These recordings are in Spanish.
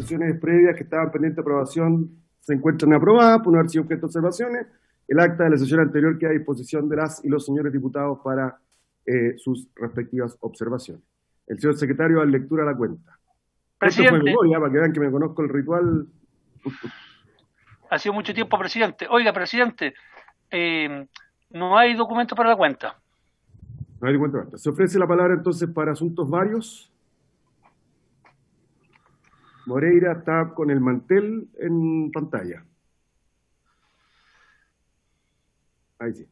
sesiones previas que estaban pendientes de aprobación se encuentran aprobadas por no haber sido objeto de observaciones. El acta de la sesión anterior queda a disposición de las y los señores diputados para sus respectivas observaciones. El señor secretario da lectura a la cuenta. Presidente. Esto fue memoria, para que vean que me conozco el ritual. Ha sido mucho tiempo, presidente. Oiga, presidente, no hay documento para la cuenta. No hay documento para la cuenta. Se ofrece la palabra entonces para asuntos varios. Moreira está con el mantel en pantalla. Ahí sí.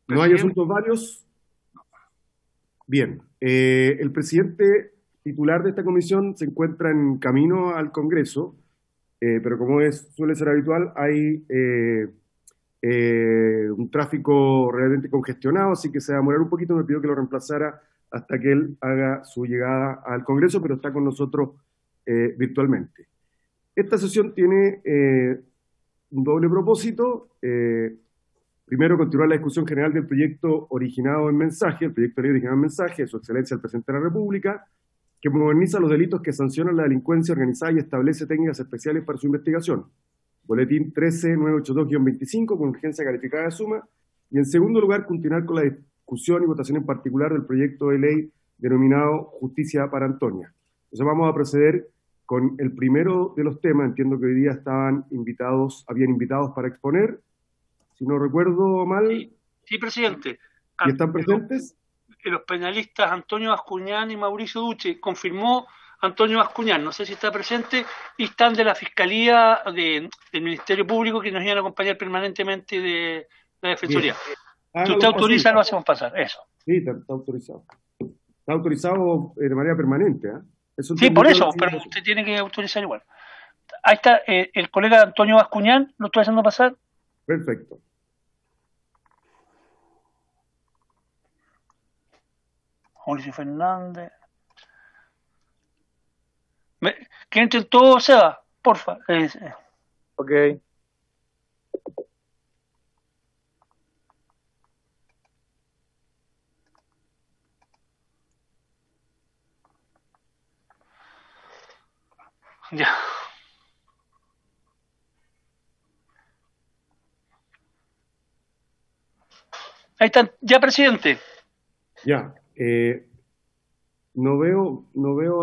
¿No hay asuntos varios? Bien. El presidente titular de esta comisión se encuentra en camino al Congreso, pero como suele ser habitual, hay un tráfico realmente congestionado, así que se va a demorar un poquito. Me pidió que lo reemplazara hasta que él haga su llegada al Congreso, pero está con nosotros virtualmente. Esta sesión tiene un doble propósito. Primero, continuar la discusión general del proyecto originado en mensaje, el proyecto de ley originado en mensaje de su excelencia el presidente de la República, que moderniza los delitos que sancionan la delincuencia organizada y establece técnicas especiales para su investigación. Boletín 13982-25, con urgencia calificada de suma. Y en segundo lugar, continuar con la discusión y votación en particular del proyecto de ley denominado Justicia para Antonia. Entonces vamos a proceder con el primero de los temas. Entiendo que hoy día habían invitados para exponer. Si no recuerdo mal. Sí, presidente. ¿Y están presentes? Los penalistas Antonio Bascuñán y Mauricio Duche. Confirmó Antonio Bascuñán, no sé si está presente, y están de la Fiscalía del Ministerio Público, que nos iban a acompañar permanentemente de la Defensoría. Si usted autoriza, lo hacemos pasar. Eso. Sí, está autorizado. Está autorizado de manera permanente, ¿eh? Sí, por eso, pero usted tiene que autorizar igual. Ahí está el colega Antonio Bascuñán, lo estoy haciendo pasar. Perfecto. Mauricio Fernández. Que entren todos, Seba, porfa. Ok. Ya. Ahí están, ya, presidente. Ya. No veo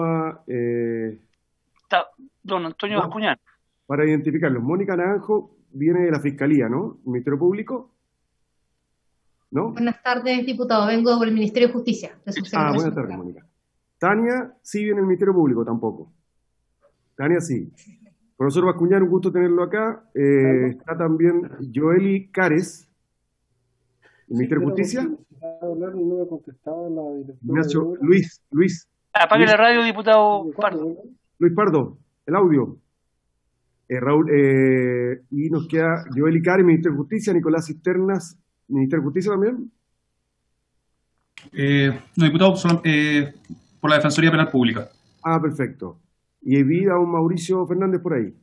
a... Está don Antonio Bascuñán. Para identificarlos. Mónica Naranjo viene de la Fiscalía, ¿no? ¿Ministerio Público? ¿No? Buenas tardes, diputado. Vengo por el Ministerio de Justicia. Buenas tardes, Mónica. Tania sí viene del Ministerio Público, tampoco. Tania sí. Profesor Bascuñán, un gusto tenerlo acá. Está también Joely Cares, del Ministerio de Justicia. Ignacio, Luis. Apague la radio, diputado Pardo. Luis Pardo, el audio. Raúl, y nos queda Joely Cares, Ministerio de Justicia. Nicolás Cisternas, Ministerio de Justicia también. No, diputado, por la Defensoría Penal Pública. Ah, perfecto. Y vi a un Mauricio Fernández por ahí.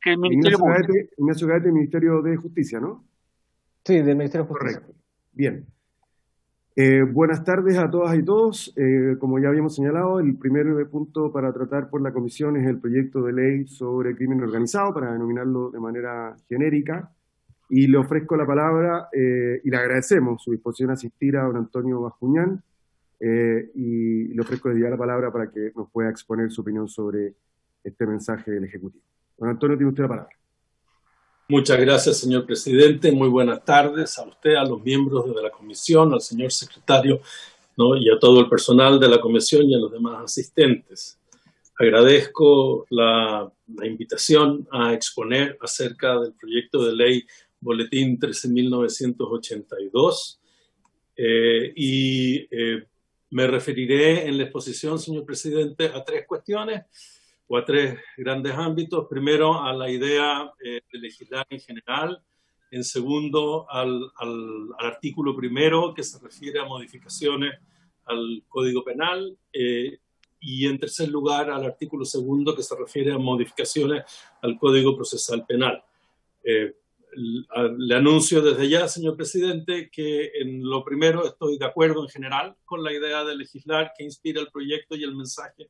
Que el Ministerio Ignacio Gaete, Ministerio de Justicia, ¿no? Sí, del Ministerio de Justicia. Correcto. Bien. Buenas tardes a todas y todos. Como ya habíamos señalado, el primer punto para tratar por la comisión es el proyecto de ley sobre crimen organizado, para denominarlo de manera genérica. Y le ofrezco la palabra y le agradecemos su disposición a asistir a don Antonio Bascuñán. Y le ofrezco desde ya la palabra para que nos pueda exponer su opinión sobre este mensaje del Ejecutivo. Don Antonio, tiene usted la palabra. Muchas gracias, señor presidente. Muy buenas tardes a usted, a los miembros de la comisión, al señor secretario, ¿no? Y a todo el personal de la comisión y a los demás asistentes. Agradezco la invitación a exponer acerca del proyecto de ley Boletín 13.982 me referiré en la exposición, señor presidente, a tres cuestiones o a tres grandes ámbitos. Primero, a la idea de legislar en general. En segundo, al artículo primero, que se refiere a modificaciones al Código Penal. Y en tercer lugar, al artículo segundo, que se refiere a modificaciones al Código Procesal Penal. Le anuncio desde ya, señor presidente, que en lo primero estoy de acuerdo en general con la idea de legislar que inspira el proyecto y el mensaje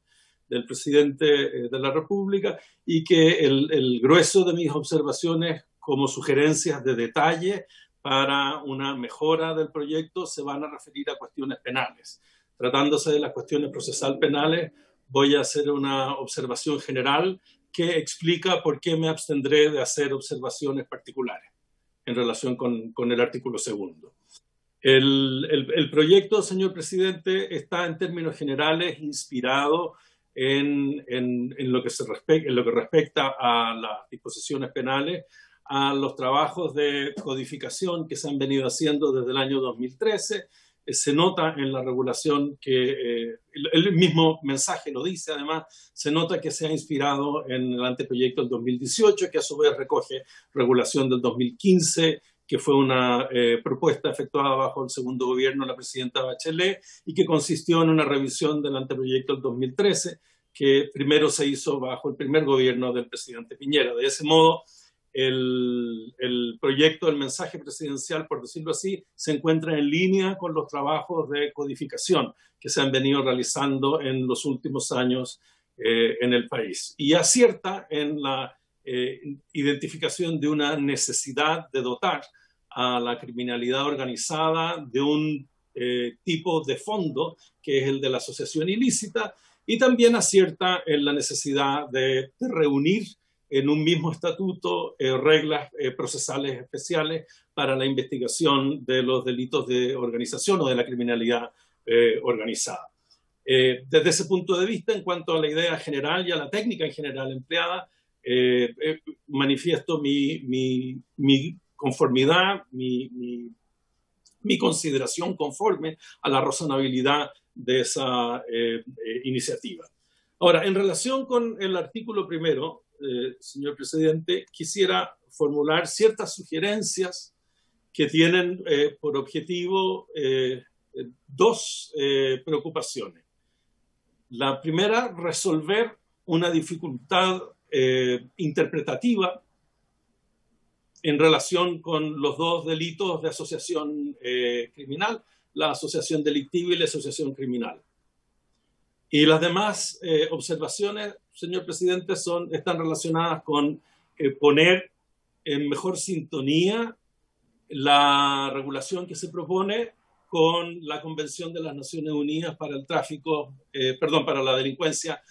del presidente de la República, y que el grueso de mis observaciones como sugerencias de detalle para una mejora del proyecto se van a referir a cuestiones penales. Tratándose de las cuestiones procesal penales, voy a hacer una observación general que explica por qué me abstendré de hacer observaciones particulares en relación con el artículo segundo. El proyecto, señor presidente, está en términos generales inspirado en lo que respecta a las disposiciones penales, a los trabajos de codificación que se han venido haciendo desde el año 2013. Se nota en la regulación que el mismo mensaje lo dice, además, se nota que se ha inspirado en el anteproyecto del 2018, que a su vez recoge regulación del 2015, que fue una propuesta efectuada bajo el segundo gobierno de la presidenta Bachelet y que consistió en una revisión del anteproyecto del 2013, que primero se hizo bajo el primer gobierno del presidente Piñera. De ese modo, el proyecto del mensaje presidencial, por decirlo así, se encuentra en línea con los trabajos de codificación que se han venido realizando en los últimos años en el país. Y acierta en la identificación de una necesidad de dotar a la criminalidad organizada de un tipo de fondo que es el de la asociación ilícita, y también acierta en la necesidad de reunir en un mismo estatuto reglas procesales especiales para la investigación de los delitos de organización o de la criminalidad organizada. Desde ese punto de vista, en cuanto a la idea general y a la técnica en general empleada, manifiesto mi conformidad, mi consideración conforme a la razonabilidad de esa iniciativa. Ahora, en relación con el artículo primero, señor presidente, quisiera formular ciertas sugerencias que tienen por objetivo dos preocupaciones. La primera, resolver una dificultad interpretativa en relación con los dos delitos de asociación criminal, la asociación delictiva y la asociación criminal. Y las demás observaciones, señor presidente, están relacionadas con poner en mejor sintonía la regulación que se propone con la Convención de las Naciones Unidas para el para la delincuencia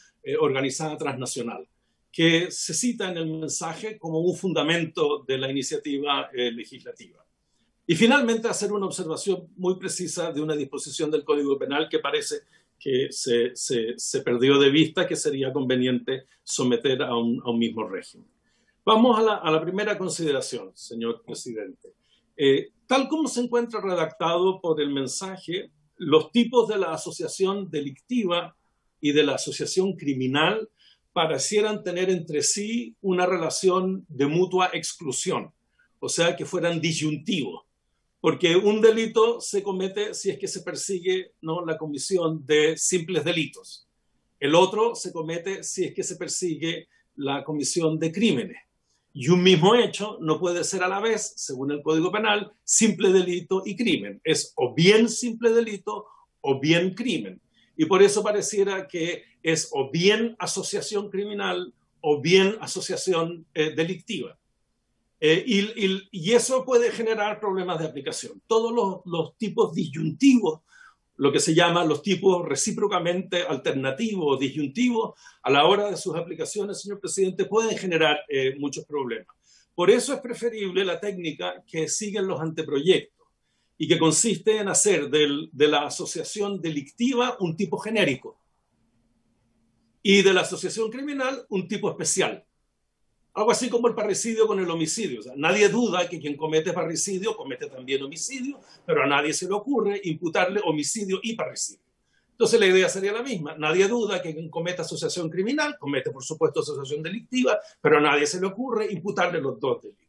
organizada transnacional, que se cita en el mensaje como un fundamento de la iniciativa legislativa. Y finalmente hacer una observación muy precisa de una disposición del Código Penal que parece que se perdió de vista, que sería conveniente someter a un mismo régimen. Vamos a la primera consideración, señor presidente. Tal como se encuentra redactado por el mensaje, los tipos de la asociación delictiva y de la asociación criminal parecieran tener entre sí una relación de mutua exclusión, o sea, que fueran disyuntivos, porque un delito se comete si es que se persigue, ¿no?, la comisión de simples delitos. El otro se comete si es que se persigue la comisión de crímenes. Y un mismo hecho no puede ser a la vez, según el Código Penal, simple delito y crimen. Es o bien simple delito o bien crimen. Y por eso pareciera que es o bien asociación criminal o bien asociación delictiva. Y eso puede generar problemas de aplicación. Todos los tipos disyuntivos, lo que se llama los tipos recíprocamente alternativos o disyuntivos, a la hora de sus aplicaciones, señor presidente, pueden generar muchos problemas. Por eso es preferible la técnica que siguen los anteproyectos y que consiste en hacer de la asociación delictiva un tipo genérico y de la asociación criminal un tipo especial. Algo así como el parricidio con el homicidio. O sea, nadie duda que quien comete parricidio comete también homicidio, pero a nadie se le ocurre imputarle homicidio y parricidio. Entonces la idea sería la misma. Nadie duda que quien comete asociación criminal comete, por supuesto, asociación delictiva, pero a nadie se le ocurre imputarle los dos delitos.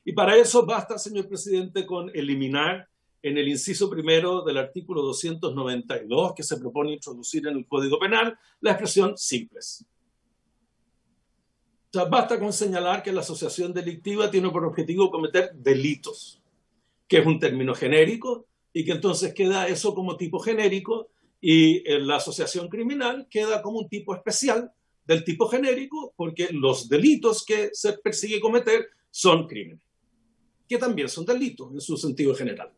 Y para eso basta, señor presidente, con eliminar en el inciso primero del artículo 292 que se propone introducir en el Código Penal la expresión simples. O sea, basta con señalar que la asociación delictiva tiene por objetivo cometer delitos, que es un término genérico, y que entonces queda eso como tipo genérico, Y la asociación criminal queda como un tipo especial del tipo genérico, porque los delitos que se persigue cometer son crímenes, que también son delitos en su sentido general.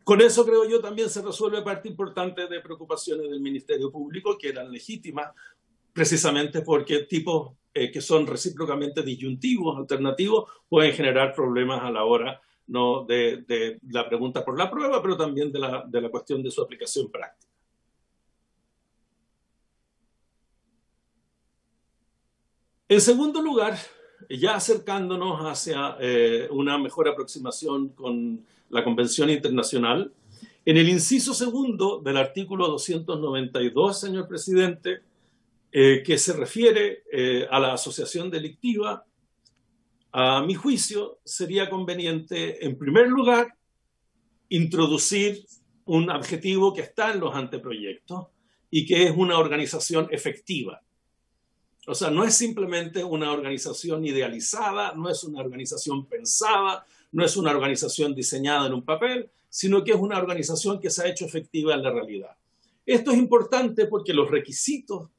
Con eso, creo yo, también se resuelve parte importante de preocupaciones del Ministerio Público, que eran legítimas, precisamente porque tipos que son recíprocamente disyuntivos, alternativos, pueden generar problemas a la hora, ¿no?, de la pregunta por la prueba, pero también de la cuestión de su aplicación práctica. En segundo lugar, ya acercándonos hacia una mejor aproximación con la Convención Internacional, en el inciso segundo del artículo 292, señor presidente, que se refiere a la asociación delictiva, a mi juicio sería conveniente, en primer lugar, introducir un adjetivo que está en los anteproyectos y que es una organización efectiva. O sea, no es simplemente una organización idealizada, no es una organización pensada, no es una organización diseñada en un papel, sino que es una organización que se ha hecho efectiva en la realidad. Esto es importante porque los requisitos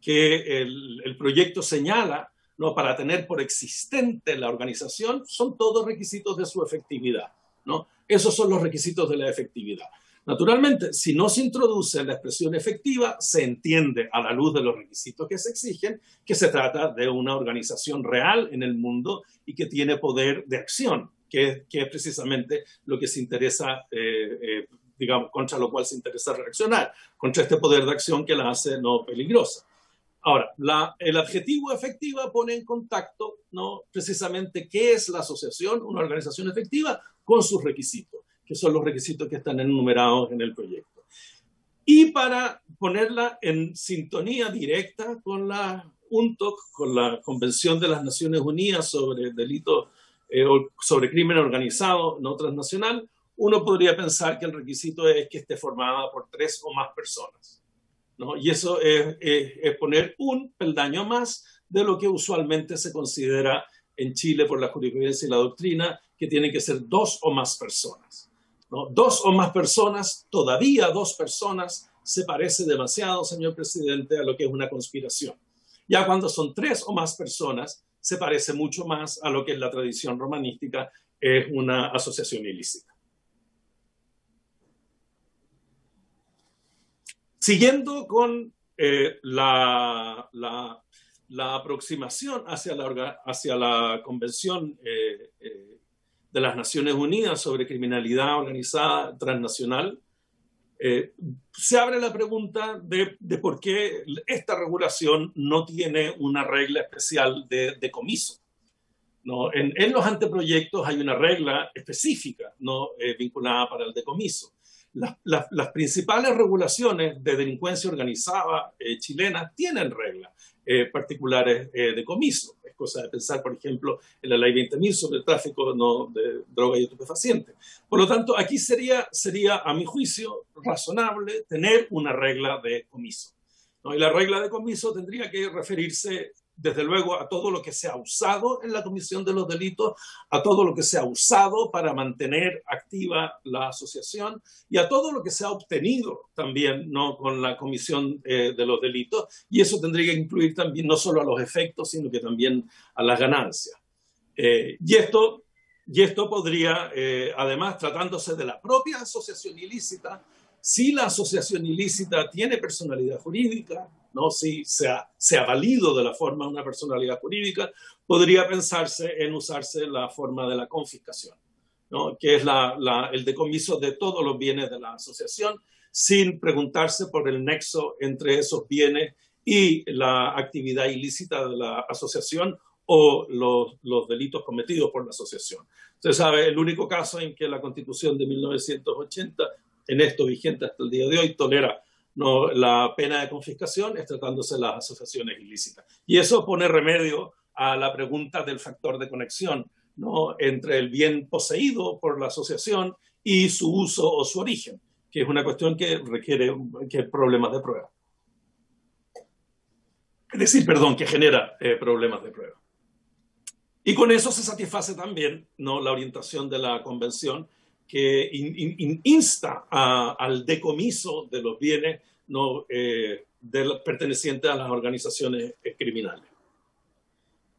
que el proyecto señala, ¿no?, para tener por existente la organización son todos requisitos de su efectividad, ¿no? Esos son los requisitos de la efectividad. Naturalmente, si no se introduce la expresión efectiva, se entiende a la luz de los requisitos que se exigen que se trata de una organización real en el mundo y que tiene poder de acción, que es precisamente lo que se interesa, digamos, contra lo cual se interesa reaccionar, contra este poder de acción que la hace no peligrosa. Ahora, el adjetivo efectiva pone en contacto, ¿no?, precisamente qué es la asociación, una organización efectiva, con sus requisitos, que son los requisitos que están enumerados en el proyecto. Y para ponerla en sintonía directa con la UNTOC, con la Convención de las Naciones Unidas sobre delitos, sobre crimen organizado no transnacional, uno podría pensar que el requisito es que esté formada por 3 o más personas, ¿no? Y eso es poner un peldaño más de lo que usualmente se considera en Chile por la jurisprudencia y la doctrina, que tienen que ser 2 o más personas, ¿no? 2 o más personas, todavía 2 personas, se parece demasiado, señor presidente, a lo que es una conspiración. Ya cuando son 3 o más personas, se parece mucho más a lo que en la tradición romanística es una asociación ilícita. Siguiendo con la aproximación hacia la Convención de las Naciones Unidas sobre criminalidad organizada transnacional, se abre la pregunta de por qué esta regulación no tiene una regla especial de decomiso, ¿no? En los anteproyectos hay una regla específica, ¿no?, vinculada para el decomiso. Las principales regulaciones de delincuencia organizada chilenas tienen reglas particulares de decomiso. Es cosa de pensar, por ejemplo, en la Ley 20.000 sobre el tráfico, ¿no?, de drogas y estupefacientes. Por lo tanto, aquí sería, a mi juicio, razonable tener una regla de decomiso, ¿no? Y la regla de decomiso tendría que referirse, desde luego, a todo lo que se ha usado en la comisión de los delitos, a todo lo que se ha usado para mantener activa la asociación y a todo lo que se ha obtenido también, ¿no?, con la comisión de los delitos. Y eso tendría que incluir también no solo a los efectos, sino que también a las ganancias. Y esto podría, además, tratándose de la propia asociación ilícita, si la asociación ilícita tiene personalidad jurídica, ¿no?, si se ha valido de la forma de una personalidad jurídica, podría pensarse en usarse la forma de la confiscación, ¿no?, que es el decomiso de todos los bienes de la asociación, sin preguntarse por el nexo entre esos bienes y la actividad ilícita de la asociación o los delitos cometidos por la asociación. Usted sabe, el único caso en que la Constitución de 1980, en esto vigente hasta el día de hoy, tolera, ¿no?, la pena de confiscación, es tratándose de las asociaciones ilícitas. Y eso pone remedio a la pregunta del factor de conexión, ¿no?, entre el bien poseído por la asociación y su uso o su origen, que es una cuestión que requiere problemas de prueba. Es decir, perdón, que genera problemas de prueba. Y con eso se satisface también, ¿no?, la orientación de la Convención, que insta al decomiso de los bienes pertenecientes a las organizaciones criminales.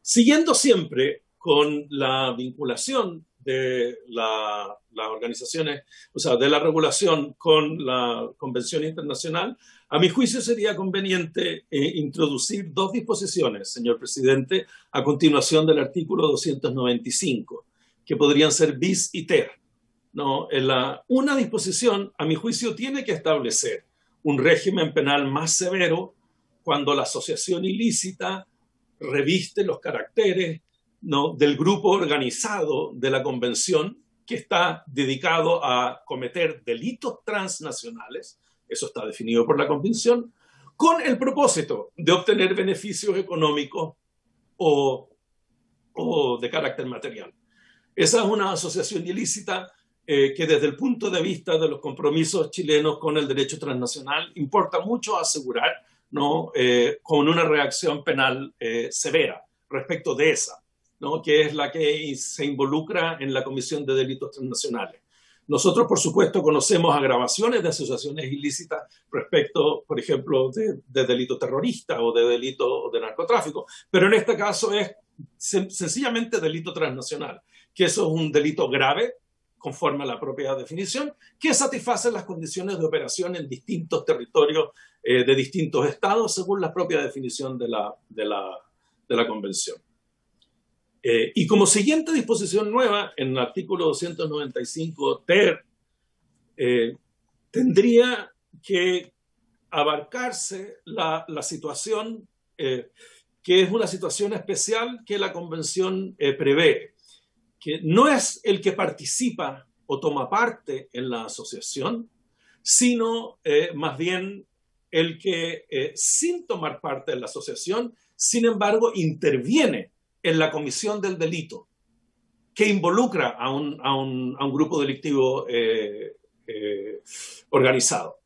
Siguiendo siempre con la vinculación de las organizaciones, o sea, de la regulación con la Convención Internacional, a mi juicio sería conveniente introducir dos disposiciones, señor presidente, a continuación del artículo 295, que podrían ser bis y ter. ¿No? Una disposición, a mi juicio, tiene que establecer un régimen penal más severo cuando la asociación ilícita reviste los caracteres, ¿no?, del grupo organizado de la Convención, que está dedicado a cometer delitos transnacionales, eso está definido por la Convención, con el propósito de obtener beneficios económicos o de carácter material. Esa es una asociación ilícita que desde el punto de vista de los compromisos chilenos con el derecho transnacional importa mucho asegurar, ¿no?, con una reacción penal severa respecto de esa, ¿no?, que es la que se involucra en la comisión de delitos transnacionales. Nosotros, por supuesto, conocemos agravaciones de asociaciones ilícitas respecto, por ejemplo, de delito terrorista o de delito de narcotráfico, pero en este caso es sencillamente delito transnacional, que eso es un delito grave, conforme a la propia definición, que satisface las condiciones de operación en distintos territorios de distintos estados, según la propia definición de la Convención. Y como siguiente disposición nueva, en el artículo 295 ter, tendría que abarcarse la situación, que es una situación especial que la Convención prevé, que no es el que participa o toma parte en la asociación, sino más bien el que, sin tomar parte en la asociación, sin embargo, interviene en la comisión del delito, que involucra a un grupo delictivo organizado.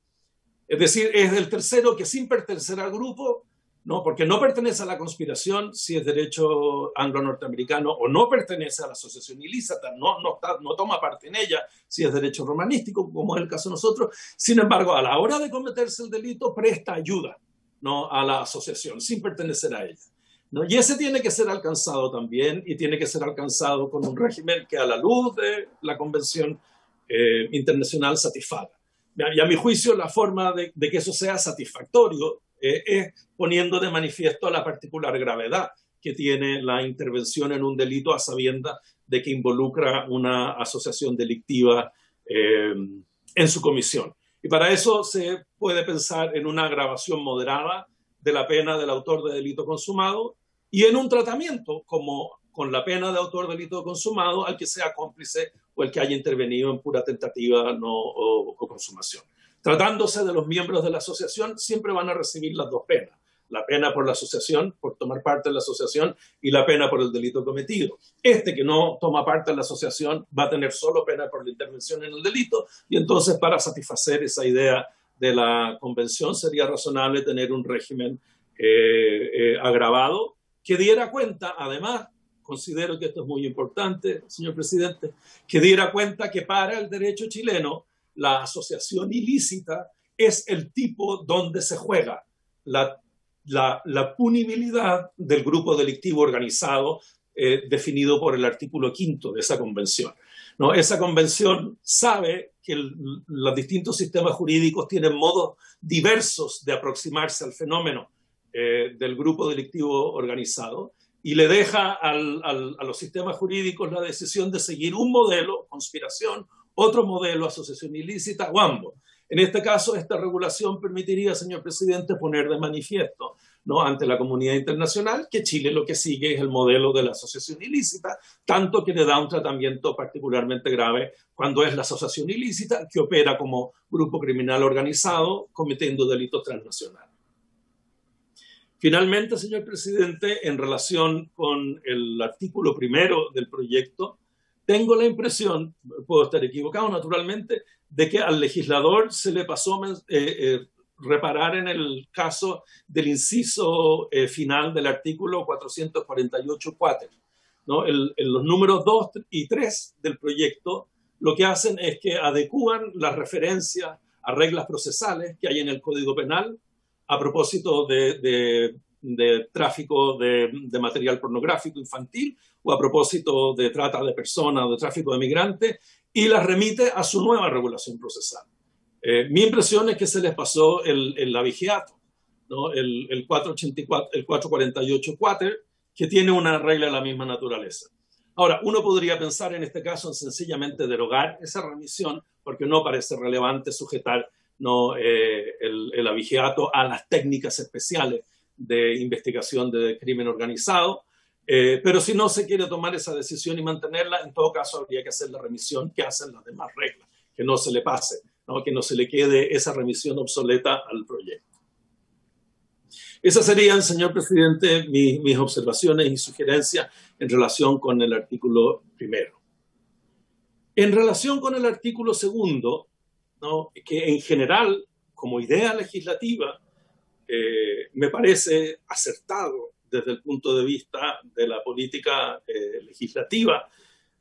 Es decir, es el tercero que, sin pertenecer al grupo, ¿no?, porque no pertenece a la conspiración, si es derecho anglo-norteamericano, o no pertenece a la asociación ilícita, no toma parte en ella, si es derecho romanístico, como es el caso de nosotros. Sin embargo, a la hora de cometerse el delito, presta ayuda, ¿no?, a la asociación, sin pertenecer a ella, ¿no? Y ese tiene que ser alcanzado también, y tiene que ser alcanzado con un régimen que, a la luz de la Convención Internacional, satisfaga. Y a mi juicio, la forma de que eso sea satisfactorio es poniendo de manifiesto la particular gravedad que tiene la intervención en un delito a sabiendas de que involucra una asociación delictiva en su comisión. Y para eso se puede pensar en una agravación moderada de la pena del autor de delito consumado y en un tratamiento como con la pena de autor de delito consumado al que sea cómplice o el que haya intervenido en pura tentativa o consumación. Tratándose de los miembros de la asociación, siempre van a recibir las dos penas. La pena por la asociación, por tomar parte en la asociación, y la pena por el delito cometido. Este que no toma parte en la asociación va a tener solo pena por la intervención en el delito, y entonces, para satisfacer esa idea de la Convención, sería razonable tener un régimen agravado que diera cuenta, además, considero que esto es muy importante, señor presidente, que diera cuenta que para el derecho chileno la asociación ilícita es el tipo donde se juega la punibilidad del grupo delictivo organizado definido por el artículo 5 de esa convención, ¿no? Esa convención sabe que los distintos sistemas jurídicos tienen modos diversos de aproximarse al fenómeno del grupo delictivo organizado y le deja a los sistemas jurídicos la decisión de seguir un modelo, conspiración, otro modelo, asociación ilícita o ambos. En este caso, esta regulación permitiría, señor presidente, poner de manifiesto, ¿no?, ante la comunidad internacional que Chile lo que sigue es el modelo de la asociación ilícita, tanto que le da un tratamiento particularmente grave cuando es la asociación ilícita que opera como grupo criminal organizado cometiendo delitos transnacionales. Finalmente, señor presidente, en relación con el artículo primero del proyecto, tengo la impresión, puedo estar equivocado naturalmente, de que al legislador se le pasó reparar en el caso del inciso final del artículo 448 quater, ¿no? Los números 2 y 3 del proyecto lo que hacen es que adecúan las referencias a reglas procesales que hay en el Código Penal a propósito de tráfico de material pornográfico infantil o a propósito de trata de personas o de tráfico de migrantes, y las remite a su nueva regulación procesal. Mi impresión es que se les pasó el abigeato, ¿no? El 448 Quater, que tiene una regla de la misma naturaleza. Ahora, uno podría pensar en este caso en sencillamente derogar esa remisión, porque no parece relevante sujetar, ¿no?, el abigeato a las técnicas especiales de investigación de crimen organizado, pero si no se quiere tomar esa decisión y mantenerla, en todo caso habría que hacer la remisión que hacen las demás reglas, que no se le pase, ¿no?, que no se le quede esa remisión obsoleta al proyecto. Esas serían, señor presidente, mis observaciones y sugerencias en relación con el artículo primero. En relación con el artículo segundo, ¿no?, que en general, como idea legislativa, me parece acertado desde el punto de vista de la política legislativa,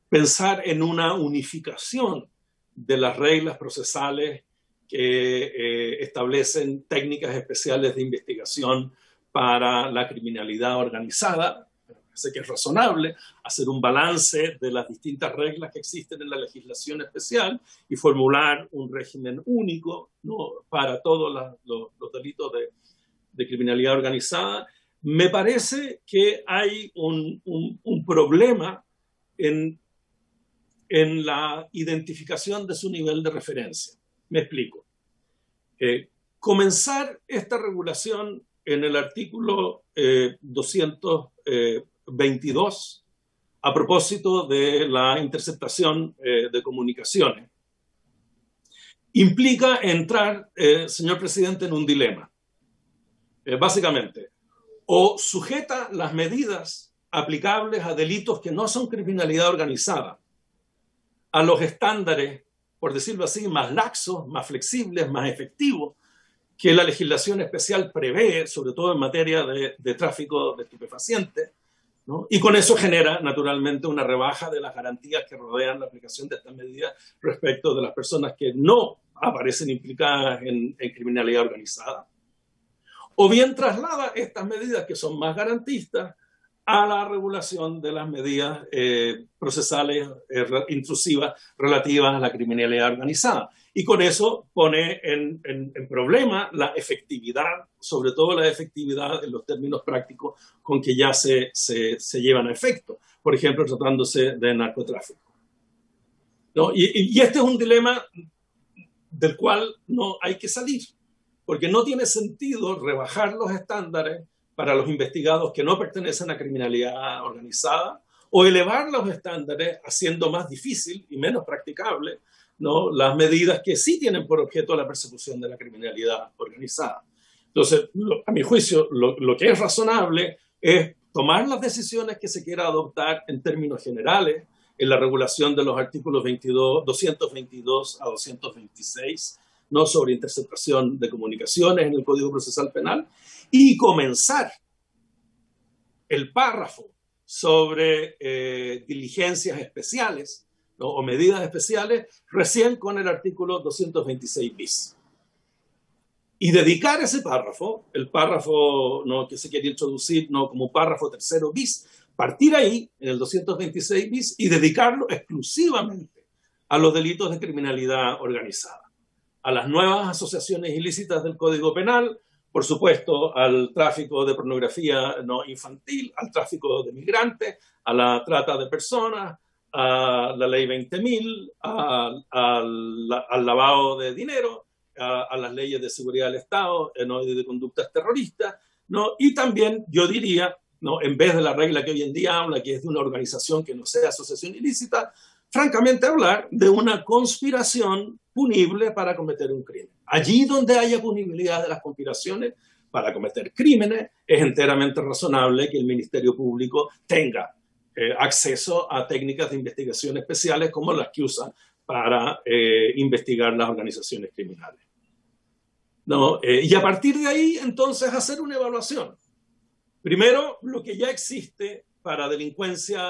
pensar en una unificación de las reglas procesales que establecen técnicas especiales de investigación para la criminalidad organizada. Me parece que es razonable hacer un balance de las distintas reglas que existen en la legislación especial y formular un régimen único, ¿no?, para todos los delitos de criminalidad organizada. Me parece que hay un problema en la identificación de su nivel de referencia. Me explico. Comenzar esta regulación en el artículo 222 a propósito de la interceptación de comunicaciones implica entrar, señor presidente, en un dilema. Básicamente, o sujeta las medidas aplicables a delitos que no son criminalidad organizada a los estándares, por decirlo así, más laxos, más flexibles, más efectivos que la legislación especial prevé, sobre todo en materia de tráfico de estupefacientes, ¿no? Y con eso genera, naturalmente, una rebaja de las garantías que rodean la aplicación de estas medidas respecto de las personas que no aparecen implicadas en criminalidad organizada. O bien traslada estas medidas que son más garantistas a la regulación de las medidas procesales intrusivas relativas a la criminalidad organizada. Y con eso pone en problema la efectividad, sobre todo la efectividad en los términos prácticos con que ya se llevan a efecto. Por ejemplo, tratándose de narcotráfico, ¿no? Y este es un dilema del cual no hay que salir, porque no tiene sentido rebajar los estándares para los investigados que no pertenecen a criminalidad organizada o elevar los estándares haciendo más difícil y menos practicable, ¿no?, las medidas que sí tienen por objeto la persecución de la criminalidad organizada. Entonces, a mi juicio, lo que es razonable es tomar las decisiones que se quiera adoptar en términos generales en la regulación de los artículos 222 a 226, ¿no?, sobre interceptación de comunicaciones en el Código Procesal Penal, y comenzar el párrafo sobre diligencias especiales, ¿no?, o medidas especiales recién con el artículo 226 bis. Y dedicar ese párrafo, el párrafo, ¿no?, que se quiere introducir, ¿no?, como párrafo tercero bis, partir ahí en el 226 bis y dedicarlo exclusivamente a los delitos de criminalidad organizada, a las nuevas asociaciones ilícitas del Código Penal, por supuesto, al tráfico de pornografía no infantil, al tráfico de migrantes, a la trata de personas, a la ley 20.000, al lavado de dinero, a las leyes de seguridad del Estado, ¿no?, y de conductas terroristas, ¿no? Y también, yo diría, ¿no?, en vez de la regla que hoy en día habla, que es de una organización que no sea asociación ilícita, francamente hablar de una conspiración punible para cometer un crimen. Allí donde haya punibilidad de las conspiraciones para cometer crímenes, es enteramente razonable que el Ministerio Público tenga acceso a técnicas de investigación especiales como las que usan para investigar las organizaciones criminales, ¿no? Y a partir de ahí, entonces, hacer una evaluación. Primero, lo que ya existe para delincuencia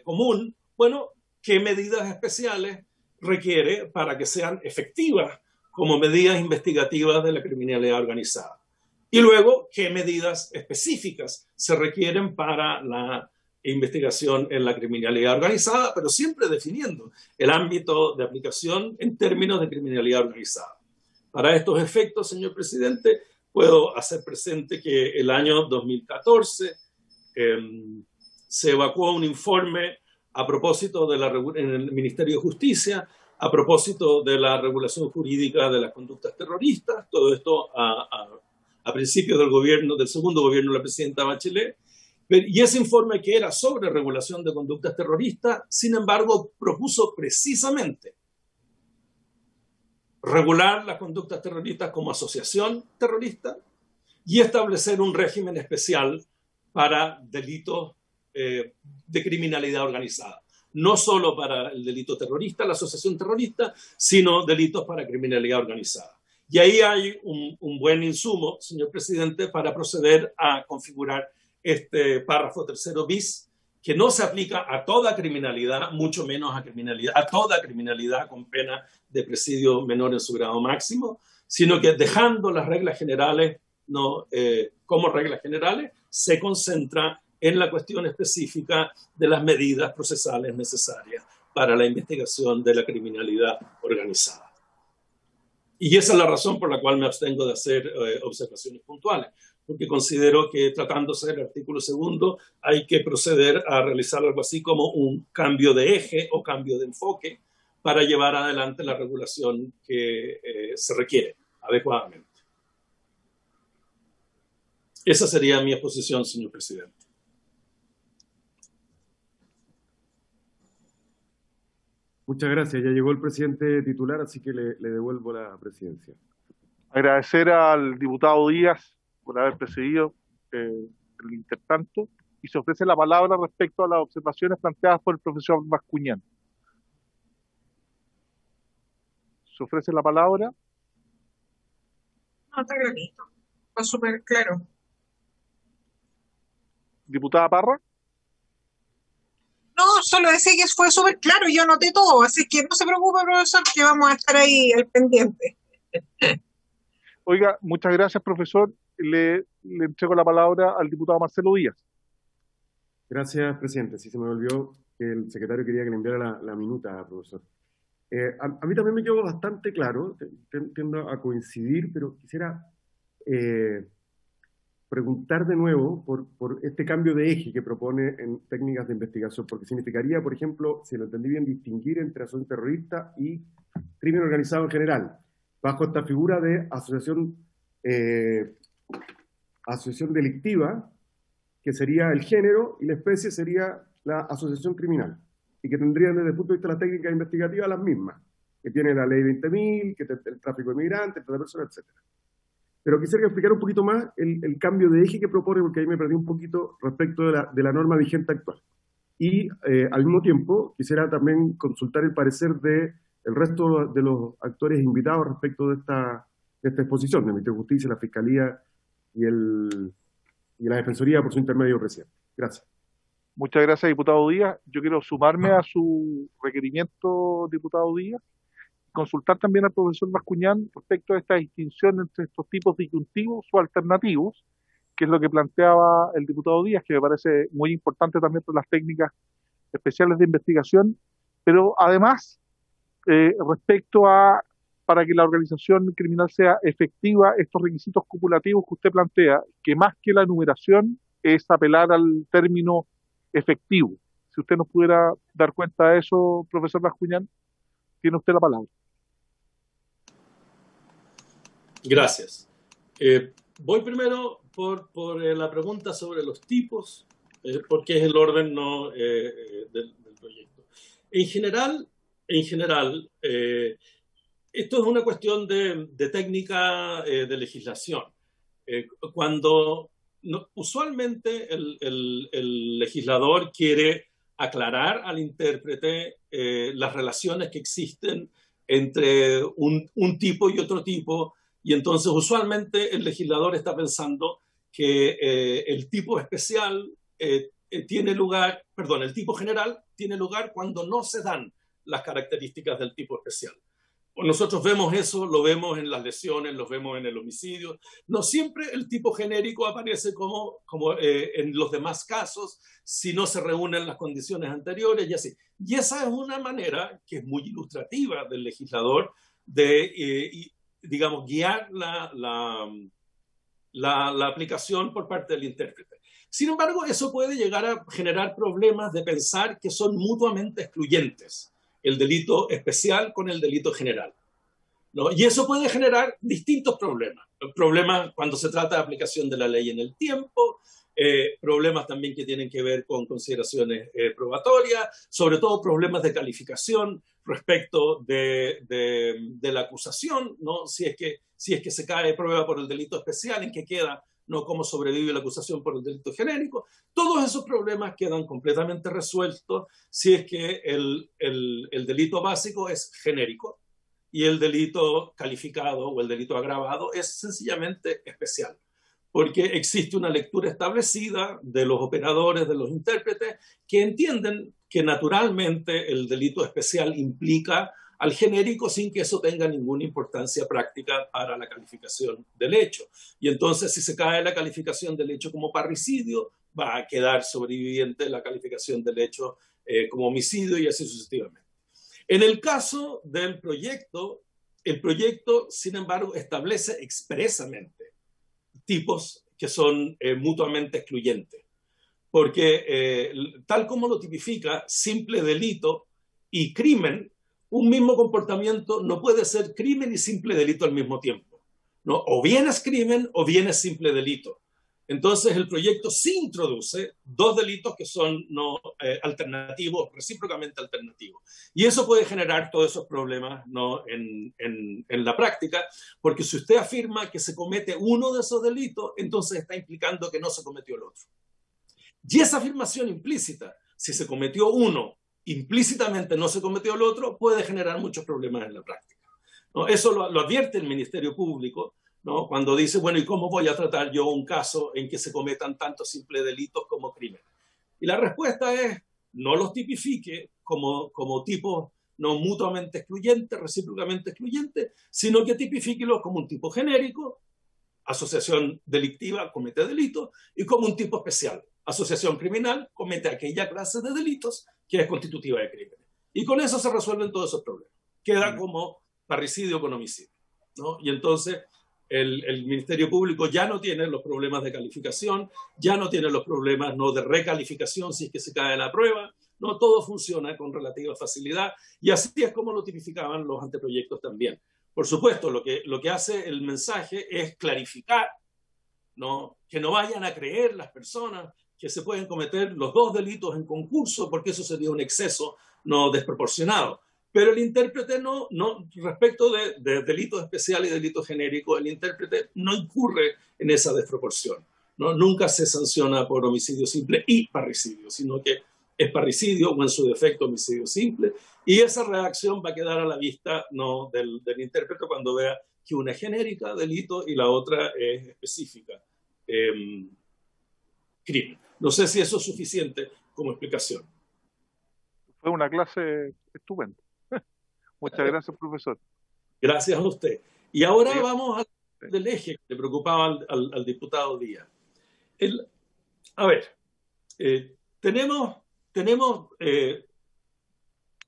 común, bueno, qué medidas especiales requiere para que sean efectivas como medidas investigativas de la criminalidad organizada. Y luego, qué medidas específicas se requieren para la investigación en la criminalidad organizada, pero siempre definiendo el ámbito de aplicación en términos de criminalidad organizada. Para estos efectos, señor presidente, puedo hacer presente que el año 2014 se evacuó un informe a propósito en el Ministerio de Justicia, a propósito de la regulación jurídica de las conductas terroristas, todo esto a principios del segundo gobierno de la presidenta Bachelet, y ese informe que era sobre regulación de conductas terroristas, sin embargo, propuso precisamente regular las conductas terroristas como asociación terrorista y establecer un régimen especial para delitos de criminalidad organizada. No solo para el delito terrorista, la asociación terrorista, sino delitos para criminalidad organizada. Y ahí hay un buen insumo, señor presidente, para proceder a configurar este párrafo tercero bis, que no se aplica a toda criminalidad, mucho menos a toda criminalidad con pena de presidio menor en su grado máximo, sino que dejando las reglas generales como reglas generales, se concentra en la cuestión específica de las medidas procesales necesarias para la investigación de la criminalidad organizada. Y esa es la razón por la cual me abstengo de hacer observaciones puntuales, porque considero que tratándose del artículo segundo hay que proceder a realizar algo así como un cambio de eje o cambio de enfoque para llevar adelante la regulación que se requiere adecuadamente. Esa sería mi exposición, señor presidente. Muchas gracias. Ya llegó el presidente titular, así que le devuelvo la presidencia. Agradecer al diputado Díaz por haber presidido el intertanto y se ofrece la palabra respecto a las observaciones planteadas por el profesor Bascuñán. ¿Se ofrece la palabra? No, está clarito. Fue súper claro. Diputada Parra. No, solo decía que fue súper claro, yo anoté todo, así que no se preocupe, profesor, que vamos a estar ahí al pendiente. Oiga, muchas gracias, profesor. Le entrego la palabra al diputado Marcelo Díaz. Gracias, presidente. Sí, se me olvidó que el secretario quería que le enviara la minuta, profesor. A mí también me quedó bastante claro, tiendo a coincidir, pero quisiera preguntar de nuevo por este cambio de eje que propone en técnicas de investigación, porque significaría, por ejemplo, si lo entendí bien, distinguir entre asociación terrorista y crimen organizado en general, bajo esta figura de asociación delictiva, que sería el género, y la especie sería la asociación criminal, y que tendrían desde el punto de vista de la técnica investigativa las mismas, que tiene la ley 20.000, que el tráfico de migrantes, trata de personas, etc. Pero quisiera explicar un poquito más el cambio de eje que propone, porque ahí me perdí un poquito respecto de la norma vigente actual. Y al mismo tiempo quisiera también consultar el parecer del resto de los actores invitados respecto de esta exposición, del Ministerio de Justicia, la Fiscalía y la Defensoría por su intermedio recién. Gracias. Muchas gracias, diputado Díaz. Yo quiero sumarme a su requerimiento, diputado Díaz, consultar también al profesor Bascuñán respecto a esta distinción entre estos tipos disyuntivos o alternativos, que es lo que planteaba el diputado Díaz, que me parece muy importante también por las técnicas especiales de investigación, pero además, respecto a, para que la organización criminal sea efectiva, estos requisitos cumulativos que usted plantea, que más que la enumeración es apelar al término efectivo. Si usted nos pudiera dar cuenta de eso, profesor Bascuñán, tiene usted la palabra. Gracias. Voy primero por la pregunta sobre los tipos, porque es el orden del proyecto. En general, esto es una cuestión de técnica de legislación. Usualmente el legislador quiere aclarar al intérprete las relaciones que existen entre un tipo y otro tipo, y entonces usualmente el legislador está pensando que el tipo especial el tipo general tiene lugar cuando no se dan las características del tipo especial. Nosotros vemos eso, lo vemos en las lesiones, lo vemos en el homicidio. No siempre el tipo genérico aparece como en los demás casos, si no se reúnen las condiciones anteriores y así. Y esa es una manera que es muy ilustrativa del legislador de, digamos, guiar la aplicación por parte del intérprete. Sin embargo, eso puede llegar a generar problemas de pensar que son mutuamente excluyentes, el delito especial con el delito general, ¿no? Y eso puede generar distintos problemas. Problemas cuando se trata de aplicación de la ley en el tiempo, problemas también que tienen que ver con consideraciones probatorias, sobre todo problemas de calificación respecto de la acusación, ¿no? Si es que se cae prueba por el delito especial, ¿en qué queda? ¿No? ¿Cómo sobrevive la acusación por el delito genérico? Todos esos problemas quedan completamente resueltos si es que el delito básico es genérico y el delito calificado o el delito agravado es sencillamente especial, porque existe una lectura establecida de los operadores, de los intérpretes, que entienden que naturalmente el delito especial implica al genérico sin que eso tenga ninguna importancia práctica para la calificación del hecho. Y entonces, si se cae la calificación del hecho como parricidio, va a quedar sobreviviente la calificación del hecho como homicidio y así sucesivamente. En el caso del proyecto, el proyecto, sin embargo, establece expresamente tipos que son mutuamente excluyentes, porque tal como lo tipifica simple delito y crimen, un mismo comportamiento no puede ser crimen y simple delito al mismo tiempo, ¿no? O bien es crimen o bien es simple delito. Entonces el proyecto sí introduce dos delitos que son alternativos, recíprocamente alternativos. Y eso puede generar todos esos problemas, ¿no? en la práctica, porque si usted afirma que se comete uno de esos delitos, entonces está implicando que no se cometió el otro. Y esa afirmación implícita, si se cometió uno, implícitamente no se cometió el otro, puede generar muchos problemas en la práctica, ¿no? Eso lo advierte el Ministerio Público, ¿no? Cuando dice, bueno, ¿y cómo voy a tratar yo un caso en que se cometan tantos simples delitos como crímenes? Y la respuesta es, no los tipifique como tipos no mutuamente excluyentes, recíprocamente excluyentes, sino que tipifíquelos como un tipo genérico, asociación delictiva, comete delitos, y como un tipo especial, asociación criminal, comete aquella clase de delitos que es constitutiva de crímenes. Y con eso se resuelven todos esos problemas. Queda como parricidio con homicidio, ¿no? Y entonces el Ministerio Público ya no tiene los problemas de calificación, ya no tiene los problemas, ¿no?, de recalificación si es que se cae la prueba, ¿no? Todo funciona con relativa facilidad y así es como lo tipificaban los anteproyectos también. Por supuesto, lo que hace el mensaje es clarificar, ¿no?, que no vayan a creer las personas que se pueden cometer los dos delitos en concurso, porque eso sería un exceso no desproporcionado. Pero el intérprete no respecto de delitos especiales y delitos genéricos, el intérprete no incurre en esa desproporción, ¿no? Nunca se sanciona por homicidio simple y parricidio, sino que es parricidio o en su defecto homicidio simple, y esa reacción va a quedar a la vista, ¿no?, del intérprete cuando vea que una es genérica, delito, y la otra es específica, crimen. No sé si eso es suficiente como explicación. Fue una clase estupenda. Muchas gracias, profesor. Gracias a usted. Y ahora vamos al eje que le preocupaba al diputado Díaz. Tenemos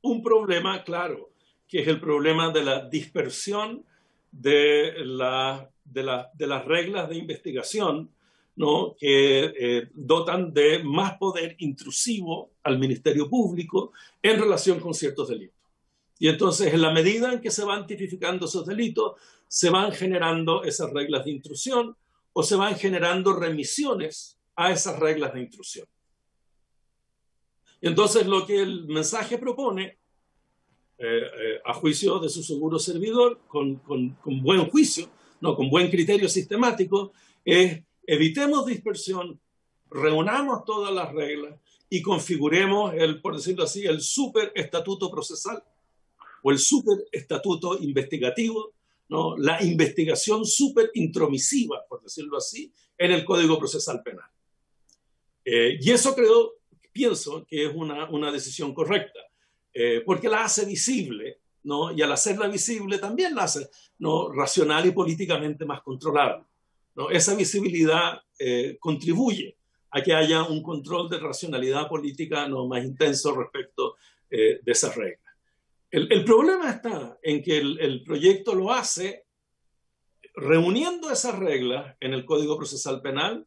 un problema claro, que es el problema de la dispersión de las reglas de investigación, ¿no?, que dotan de más poder intrusivo al Ministerio Público en relación con ciertos delitos. Y entonces, en la medida en que se van tipificando esos delitos, se van generando esas reglas de intrusión o se van generando remisiones a esas reglas de intrusión. Y entonces, lo que el mensaje propone, a juicio de su seguro servidor, con buen juicio, no, con buen criterio sistemático, es evitemos dispersión, reunamos todas las reglas y configuremos, por decirlo así, el superestatuto procesal o el superestatuto investigativo, ¿no?, la investigación superintromisiva, por decirlo así, en el Código Procesal Penal. Y eso pienso que es una decisión correcta. porque la hace visible, ¿no? Y al hacerla visible también la hace, ¿no?, racional y políticamente más controlable, ¿no? Esa visibilidad contribuye a que haya un control de racionalidad política, ¿no?, más intenso respecto de esas reglas. El problema está en que el proyecto lo hace reuniendo esas reglas en el Código Procesal Penal,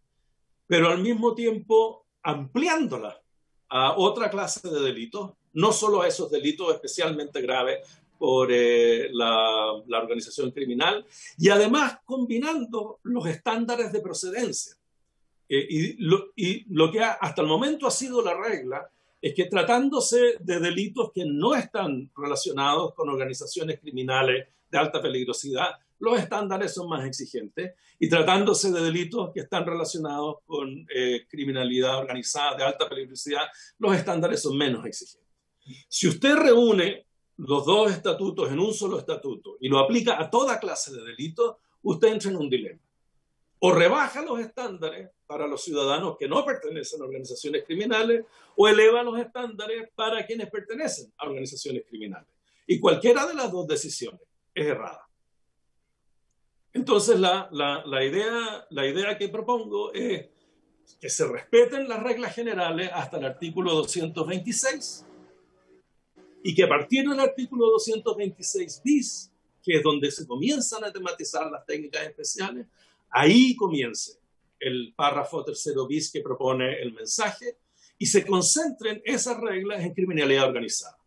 pero al mismo tiempo ampliándolas a otra clase de delitos, no solo a esos delitos especialmente graves por la organización criminal, y además combinando los estándares de procedencia. Y lo que hasta el momento ha sido la regla es que, tratándose de delitos que no están relacionados con organizaciones criminales de alta peligrosidad, los estándares son más exigentes, y tratándose de delitos que están relacionados con criminalidad organizada de alta peligrosidad, los estándares son menos exigentes. Si usted reúne los dos estatutos en un solo estatuto y lo aplica a toda clase de delitos, usted entra en un dilema. O rebaja los estándares para los ciudadanos que no pertenecen a organizaciones criminales, o eleva los estándares para quienes pertenecen a organizaciones criminales. Y cualquiera de las dos decisiones es errada. Entonces la idea que propongo es que se respeten las reglas generales hasta el artículo 226, y que a partir del artículo 226 bis, que es donde se comienzan a tematizar las técnicas especiales, ahí comience el párrafo tercero bis que propone el mensaje, y se concentren esas reglas en criminalidad organizada.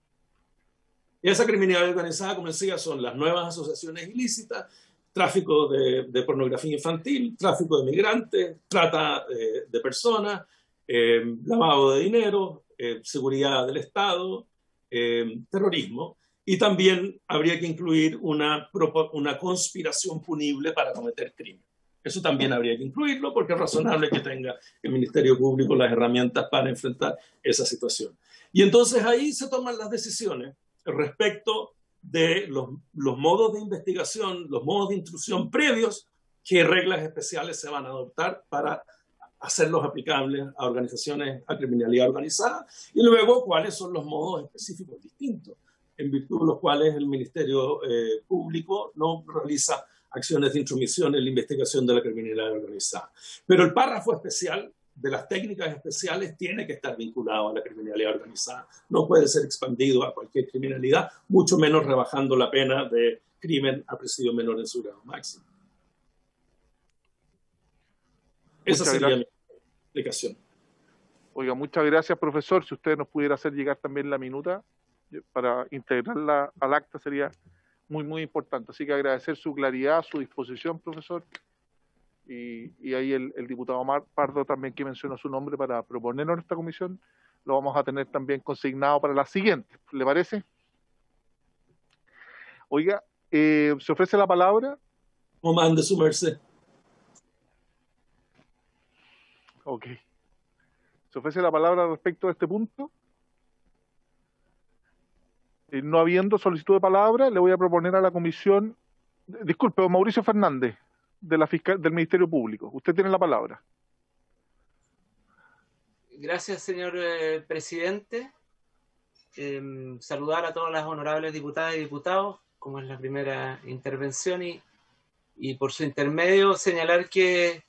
Y esa criminalidad organizada, como decía, son las nuevas asociaciones ilícitas, tráfico de pornografía infantil, tráfico de migrantes, trata de personas, lavado de dinero, seguridad del Estado, terrorismo, y también habría que incluir una conspiración punible para cometer crimen. Eso también habría que incluirlo, porque es razonable que tenga el Ministerio Público las herramientas para enfrentar esa situación. Y entonces ahí se toman las decisiones respecto de los modos de investigación, los modos de intrusión previos, qué reglas especiales se van a adoptar para hacerlos aplicables a organizaciones, a criminalidad organizada, y luego cuáles son los modos específicos distintos, en virtud de los cuales el Ministerio Público no realiza acciones de intromisión en la investigación de la criminalidad organizada. Pero el párrafo especial de las técnicas especiales tiene que estar vinculado a la criminalidad organizada. No puede ser expandido a cualquier criminalidad, mucho menos rebajando la pena de crimen a presidio menor en su grado máximo. Esa sería mi explicación. Oiga, muchas gracias, profesor. Si usted nos pudiera hacer llegar también la minuta para integrarla al acta, sería muy, muy importante. Así que agradecer su claridad, su disposición, profesor. Y ahí el diputado Pardo también, que mencionó su nombre para proponernos en esta comisión, lo vamos a tener también consignado para la siguiente. ¿Le parece? Oiga, ¿se ofrece la palabra? O mande su merced. Ok. ¿Se ofrece la palabra respecto a este punto? No habiendo solicitud de palabra, le voy a proponer a la comisión... Disculpe, don Mauricio Fernández, del Ministerio Público. Usted tiene la palabra. Gracias, señor presidente. Saludar a todas las honorables diputadas y diputados, como es la primera intervención, y por su intermedio señalar que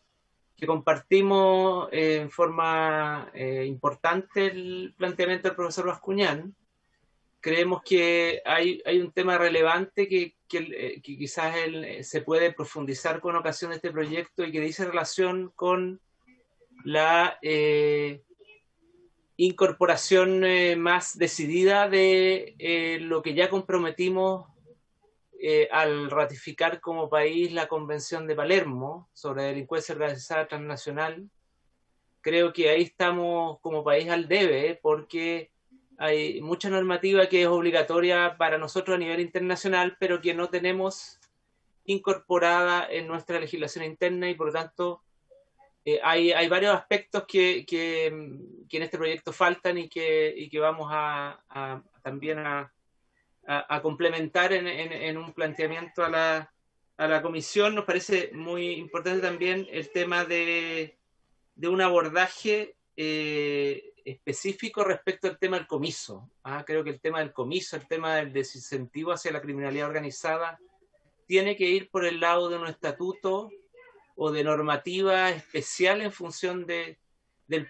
compartimos en forma importante el planteamiento del profesor Bascuñán. Creemos que hay un tema relevante que quizás se puede profundizar con ocasión de este proyecto, y que dice relación con la incorporación más decidida de lo que ya comprometimos al ratificar como país la Convención de Palermo sobre delincuencia organizada transnacional. Creo que ahí estamos como país al debe, porque hay mucha normativa que es obligatoria para nosotros a nivel internacional, pero que no tenemos incorporada en nuestra legislación interna, y por lo tanto hay varios aspectos que en este proyecto faltan y que vamos también a complementar en un planteamiento a la comisión. Nos parece muy importante también el tema de un abordaje específico respecto al tema del comiso. Creo que el tema del comiso, el tema del desincentivo hacia la criminalidad organizada, tiene que ir por el lado de un estatuto o de normativa especial en función del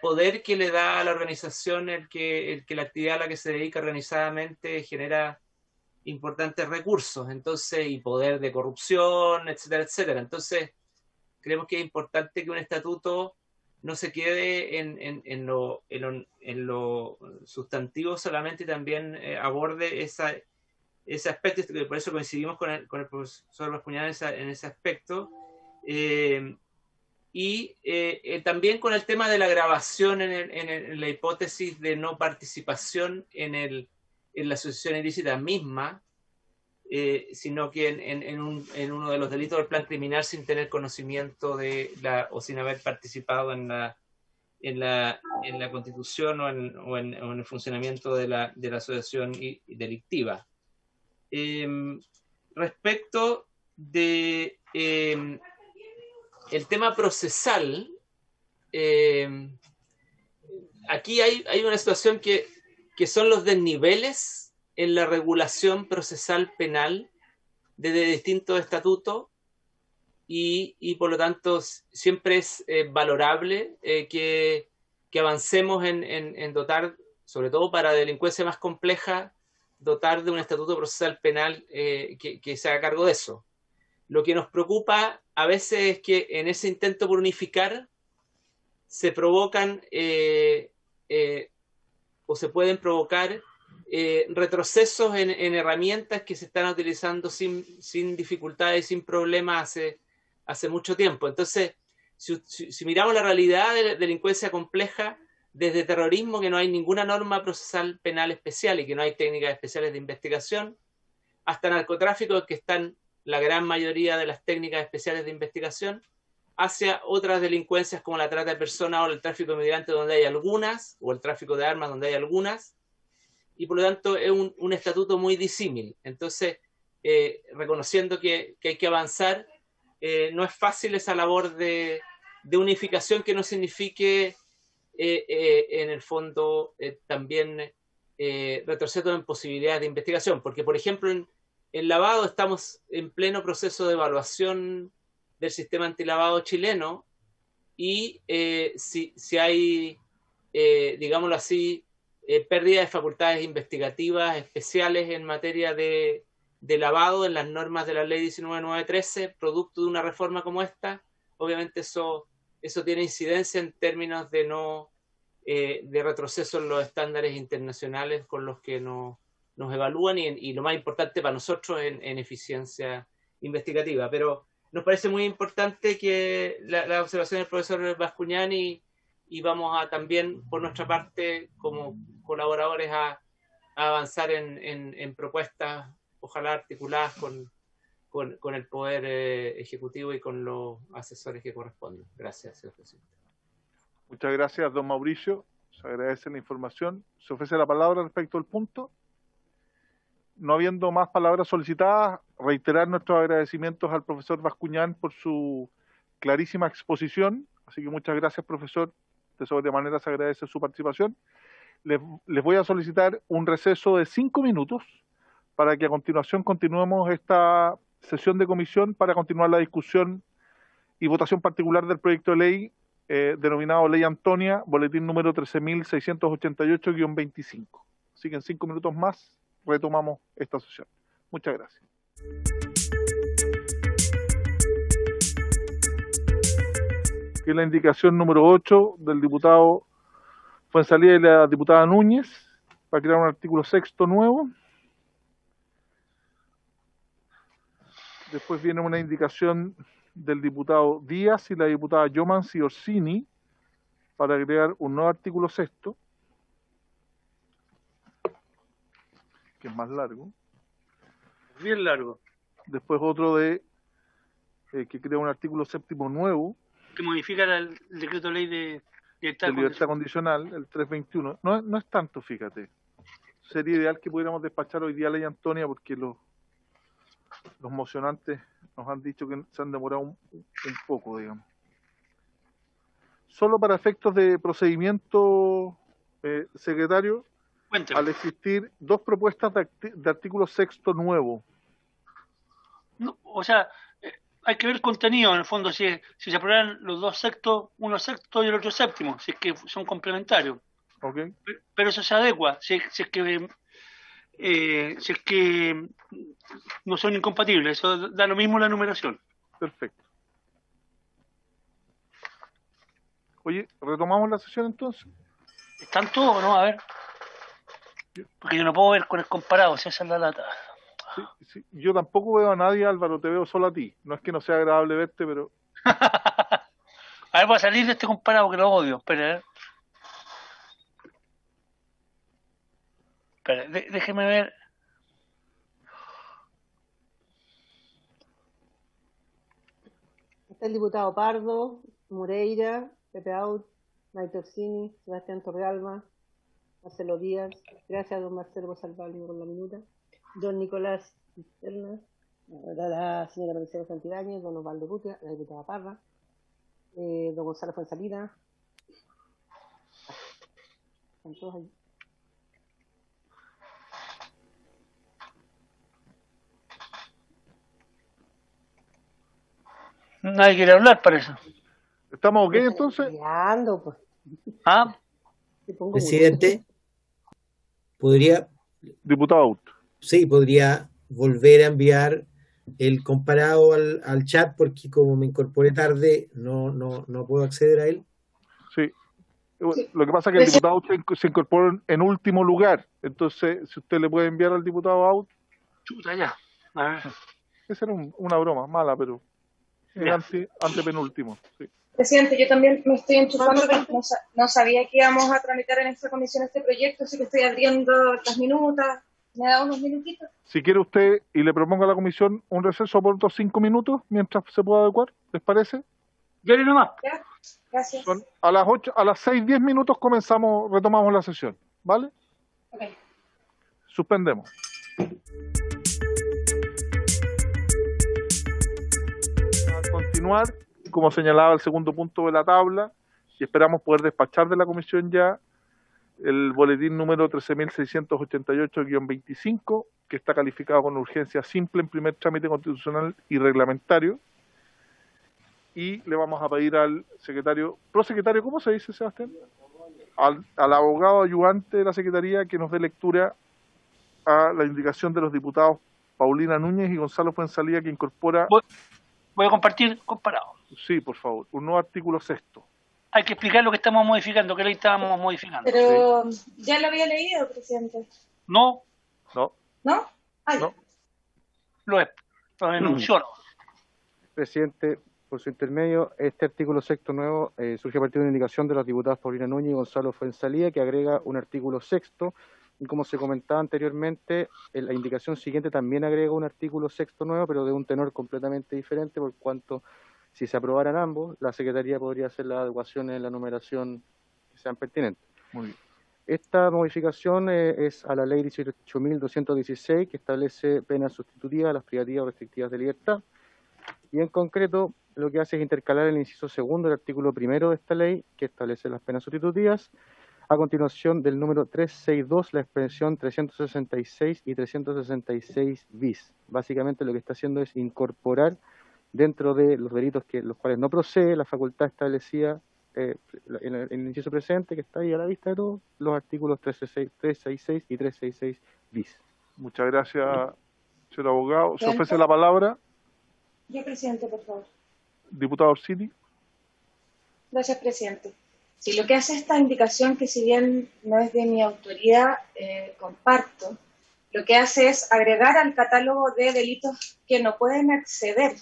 poder que le da a la organización el que la actividad a la que se dedica organizadamente genera importantes recursos, entonces, y poder de corrupción, etcétera, etcétera. Entonces, creemos que es importante que un estatuto no se quede en lo sustantivo solamente, y también aborde ese aspecto, por eso coincidimos con el profesor Bascuñán en ese aspecto, y también con el tema de la grabación en la hipótesis de no participación en la asociación ilícita misma, sino que en uno de los delitos del plan criminal sin tener conocimiento o sin haber participado en la constitución o en el funcionamiento de la asociación delictiva. Respecto de el tema procesal, aquí hay una situación que son los desniveles en la regulación procesal penal de distintos estatutos, y por lo tanto siempre es valorable que avancemos en dotar, sobre todo para delincuencia más compleja, dotar de un estatuto procesal penal que se haga cargo de eso. Lo que nos preocupa a veces es que en ese intento por unificar se provocan o se pueden provocar retrocesos en herramientas que se están utilizando sin dificultades y sin problemas hace mucho tiempo. Entonces, si miramos la realidad de la delincuencia compleja, desde terrorismo, que no hay ninguna norma procesal penal especial y que no hay técnicas especiales de investigación, hasta narcotráfico, que están la gran mayoría de las técnicas especiales de investigación, hacia otras delincuencias como la trata de personas o el tráfico de migrantes, donde hay algunas, o el tráfico de armas, donde hay algunas, y por lo tanto es un estatuto muy disímil. Entonces, reconociendo que hay que avanzar, no es fácil esa labor de unificación que no signifique en el fondo también retroceso en posibilidades de investigación, porque por ejemplo en lavado estamos en pleno proceso de evaluación del sistema antilavado chileno, y si hay, digámoslo así, pérdida de facultades investigativas especiales en materia de lavado en las normas de la ley 19.913, producto de una reforma como esta, obviamente eso tiene incidencia en términos de retroceso en los estándares internacionales con los que nos evalúan, y lo más importante para nosotros en eficiencia investigativa. Pero nos parece muy importante que la observación del profesor Bascuñán, y vamos a también por nuestra parte como colaboradores a avanzar en propuestas, ojalá articuladas con el Poder Ejecutivo y con los asesores que corresponden. Gracias, señor presidente. Muchas gracias, don Mauricio. Se agradece la información. Se ofrece la palabra respecto al punto. No habiendo más palabras solicitadas, reiterar nuestros agradecimientos al profesor Bascuñán por su clarísima exposición. Así que muchas gracias, profesor. De sobremanera se agradece su participación. Les voy a solicitar un receso de 5 minutos para que a continuación continuemos esta sesión de comisión para continuar la discusión y votación particular del proyecto de ley denominado Ley Antonia, boletín número 13.688-25. Así que en 5 minutos más retomamos esta sesión. Muchas gracias. Aquí la indicación número 8 del diputado Fuenzalía y la diputada Núñez para crear un artículo 6º nuevo. Después viene una indicación del diputado Díaz y la diputada Yomans y Orsini para crear un nuevo artículo 6º, que es más largo. Bien largo. Después otro que crea un artículo 7º nuevo. Que modifica el decreto ley de libertad condicional, el 321. No es tanto, fíjate. Sería ideal que pudiéramos despachar hoy día Ley Antonia, porque los mocionantes nos han dicho que se han demorado un poco, digamos. Solo para efectos de procedimiento, secretario, Cuénteme. al existir dos propuestas de artículo sexto nuevo. No, o sea, hay que ver el contenido, en el fondo, si se aprueban los dos sextos, uno sexto y el otro séptimo, si es que son complementarios. ¿Okay? Pero eso se adecua, si es que no son incompatibles, eso da lo mismo la numeración. Perfecto. Oye, ¿retomamos la sesión entonces? ¿Están todos o no? A ver. Porque yo no puedo ver con el comparado, si esa es la lata. Sí, sí. Yo tampoco veo a nadie, Álvaro, te veo solo a ti. No es que no sea agradable verte, pero... A ver, voy a salir de este comparado que lo odio. Espera, déjeme ver. Está el diputado Pardo, Moreira, Pepe Out, Maite Orsini, Sebastián Torrealba, Marcelo Díaz, gracias a don Marcelo por salvarme con la minuta, don Nicolás Cisterna, la señora Marcela Santibáñez, don Osvaldo Rutia, la diputada Parra, don Gonzalo Fuenzalida. Están todos ahí. Nadie quiere hablar, parece. ¿Estamos ok entonces? Pues. ¿Ah? Presidente, ¿podría? Diputado Out. Sí, podría volver a enviar el comparado al chat porque como me incorporé tarde no puedo acceder a él. Sí. Lo que pasa es que el diputado Out se incorporó en último lugar. Entonces, si usted le puede enviar al diputado Out. Chuta, ya. A ver. Esa era una broma mala, pero antepenúltimo. Sí. Presidente, yo también me estoy enchufando, no sabía que íbamos a tramitar en esta comisión este proyecto, así que estoy abriendo las minutas. ¿Me da unos minutitos? Si quiere usted, y le propongo a la comisión un receso por otros 5 minutos, mientras se pueda adecuar, ¿les parece? Yo le nomás. Ya, gracias. A las 6:10 minutos retomamos la sesión, ¿vale? Ok. Suspendemos. A continuar, como señalaba el segundo punto de la tabla, y esperamos poder despachar de la comisión ya el boletín número 13.688-25, que está calificado con urgencia simple en primer trámite constitucional y reglamentario. Y le vamos a pedir al prosecretario, ¿cómo se dice, Sebastián? Al abogado ayudante de la Secretaría que nos dé lectura a la indicación de los diputados Paulina Núñez y Gonzalo Fuenzalía, que incorpora... Voy a compartir comparado. Sí, por favor, un nuevo artículo sexto. Hay que explicar lo que estamos modificando, qué ley estábamos modificando. Pero ya lo había leído, presidente. No. ¿No? Ay. No. Lo denunció. Presidente, por su intermedio, este artículo sexto nuevo surge a partir de una indicación de los diputados Paulina Núñez y Gonzalo Fuenzalía, que agrega un artículo sexto, y como se comentaba anteriormente, la indicación siguiente también agrega un artículo sexto nuevo, pero de un tenor completamente diferente, por cuanto si se aprobaran ambos, la Secretaría podría hacer las adecuaciones en la numeración que sean pertinentes. Muy bien. Esta modificación es a la ley 18.216, que establece penas sustitutivas a las privativas o restrictivas de libertad, y en concreto lo que hace es intercalar el inciso segundo del artículo primero de esta ley, que establece las penas sustitutivas, a continuación del número 362, la expresión 366 y 366 bis. Básicamente lo que está haciendo es incorporar dentro de los delitos los cuales no procede la facultad establecida en el inciso presente, que está ahí a la vista de todos, los artículos 366 y 366 bis. Muchas gracias, señor abogado. ¿Se ofrece la palabra? Yo, presidente, por favor. Diputado Orsini. Gracias, presidente. Sí, lo que hace esta indicación, que si bien no es de mi autoría, comparto, lo que hace es agregar al catálogo de delitos que no pueden acceder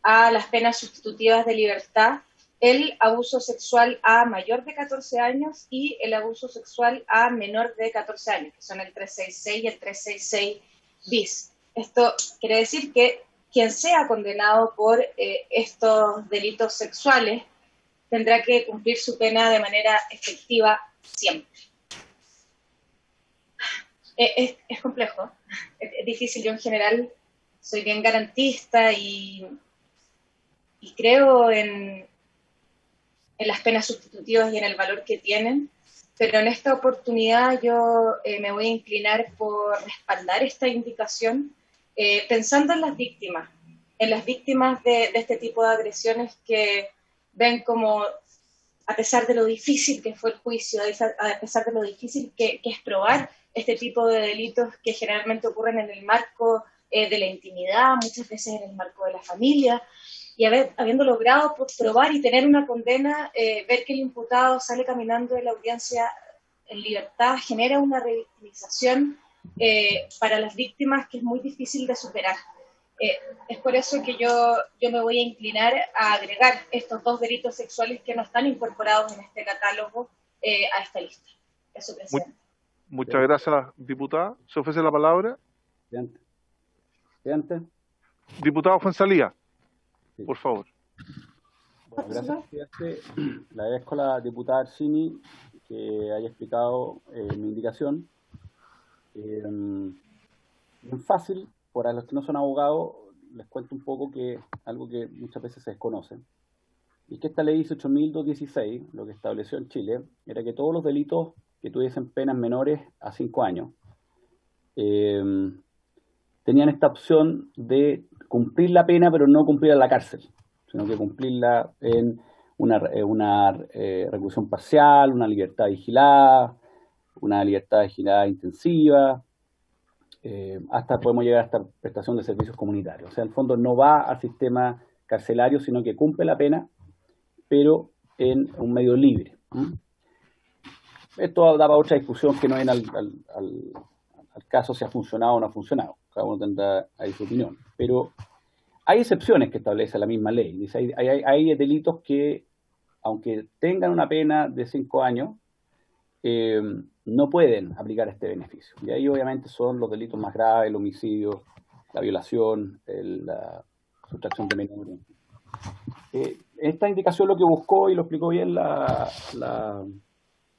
a las penas sustitutivas de libertad el abuso sexual a mayor de 14 años y el abuso sexual a menor de 14 años, que son el 366 y el 366 bis. Esto quiere decir que quien sea condenado por estos delitos sexuales tendrá que cumplir su pena de manera efectiva siempre. Es complejo, es difícil. Yo en general soy bien garantista y creo en las penas sustitutivas y en el valor que tienen, pero en esta oportunidad yo me voy a inclinar por respaldar esta indicación, pensando en las víctimas de este tipo de agresiones que ven como, a pesar de lo difícil que fue el juicio, a pesar de lo difícil que es probar este tipo de delitos que generalmente ocurren en el marco de la intimidad, muchas veces en el marco de la familia, y habiendo logrado probar y tener una condena, ver que el imputado sale caminando de la audiencia en libertad genera una revictimización para las víctimas que es muy difícil de superar. Es por eso que yo me voy a inclinar a agregar estos 2 delitos sexuales que no están incorporados en este catálogo a esta lista. Eso, presidente. Muchas gracias, diputada. ¿Se ofrece la palabra? Presidente. Diputado Fuenzalía, sí, por favor. Bueno, gracias, presidente. Le agradezco a la diputada Arsini que haya explicado mi indicación. No es fácil. Para los que no son abogados, les cuento un poco que algo que muchas veces se desconoce. Y es que esta ley 18.216, lo que estableció en Chile, era que todos los delitos que tuviesen penas menores a 5 años tenían esta opción de cumplir la pena, pero no cumplirla en la cárcel, sino que cumplirla en una reclusión parcial, una libertad vigilada intensiva, hasta podemos llegar hasta prestación de servicios comunitarios. O sea, en el fondo no va al sistema carcelario, sino que cumple la pena, pero en un medio libre. Esto da para otra discusión que no es al caso si ha funcionado o no ha funcionado. Cada uno tendrá ahí su opinión. Pero hay excepciones que establece la misma ley. Dice, hay delitos que, aunque tengan una pena de 5 años, no pueden aplicar este beneficio. Y ahí obviamente son los delitos más graves, el homicidio, la violación, la sustracción de menores. Esta indicación lo que buscó, y lo explicó bien la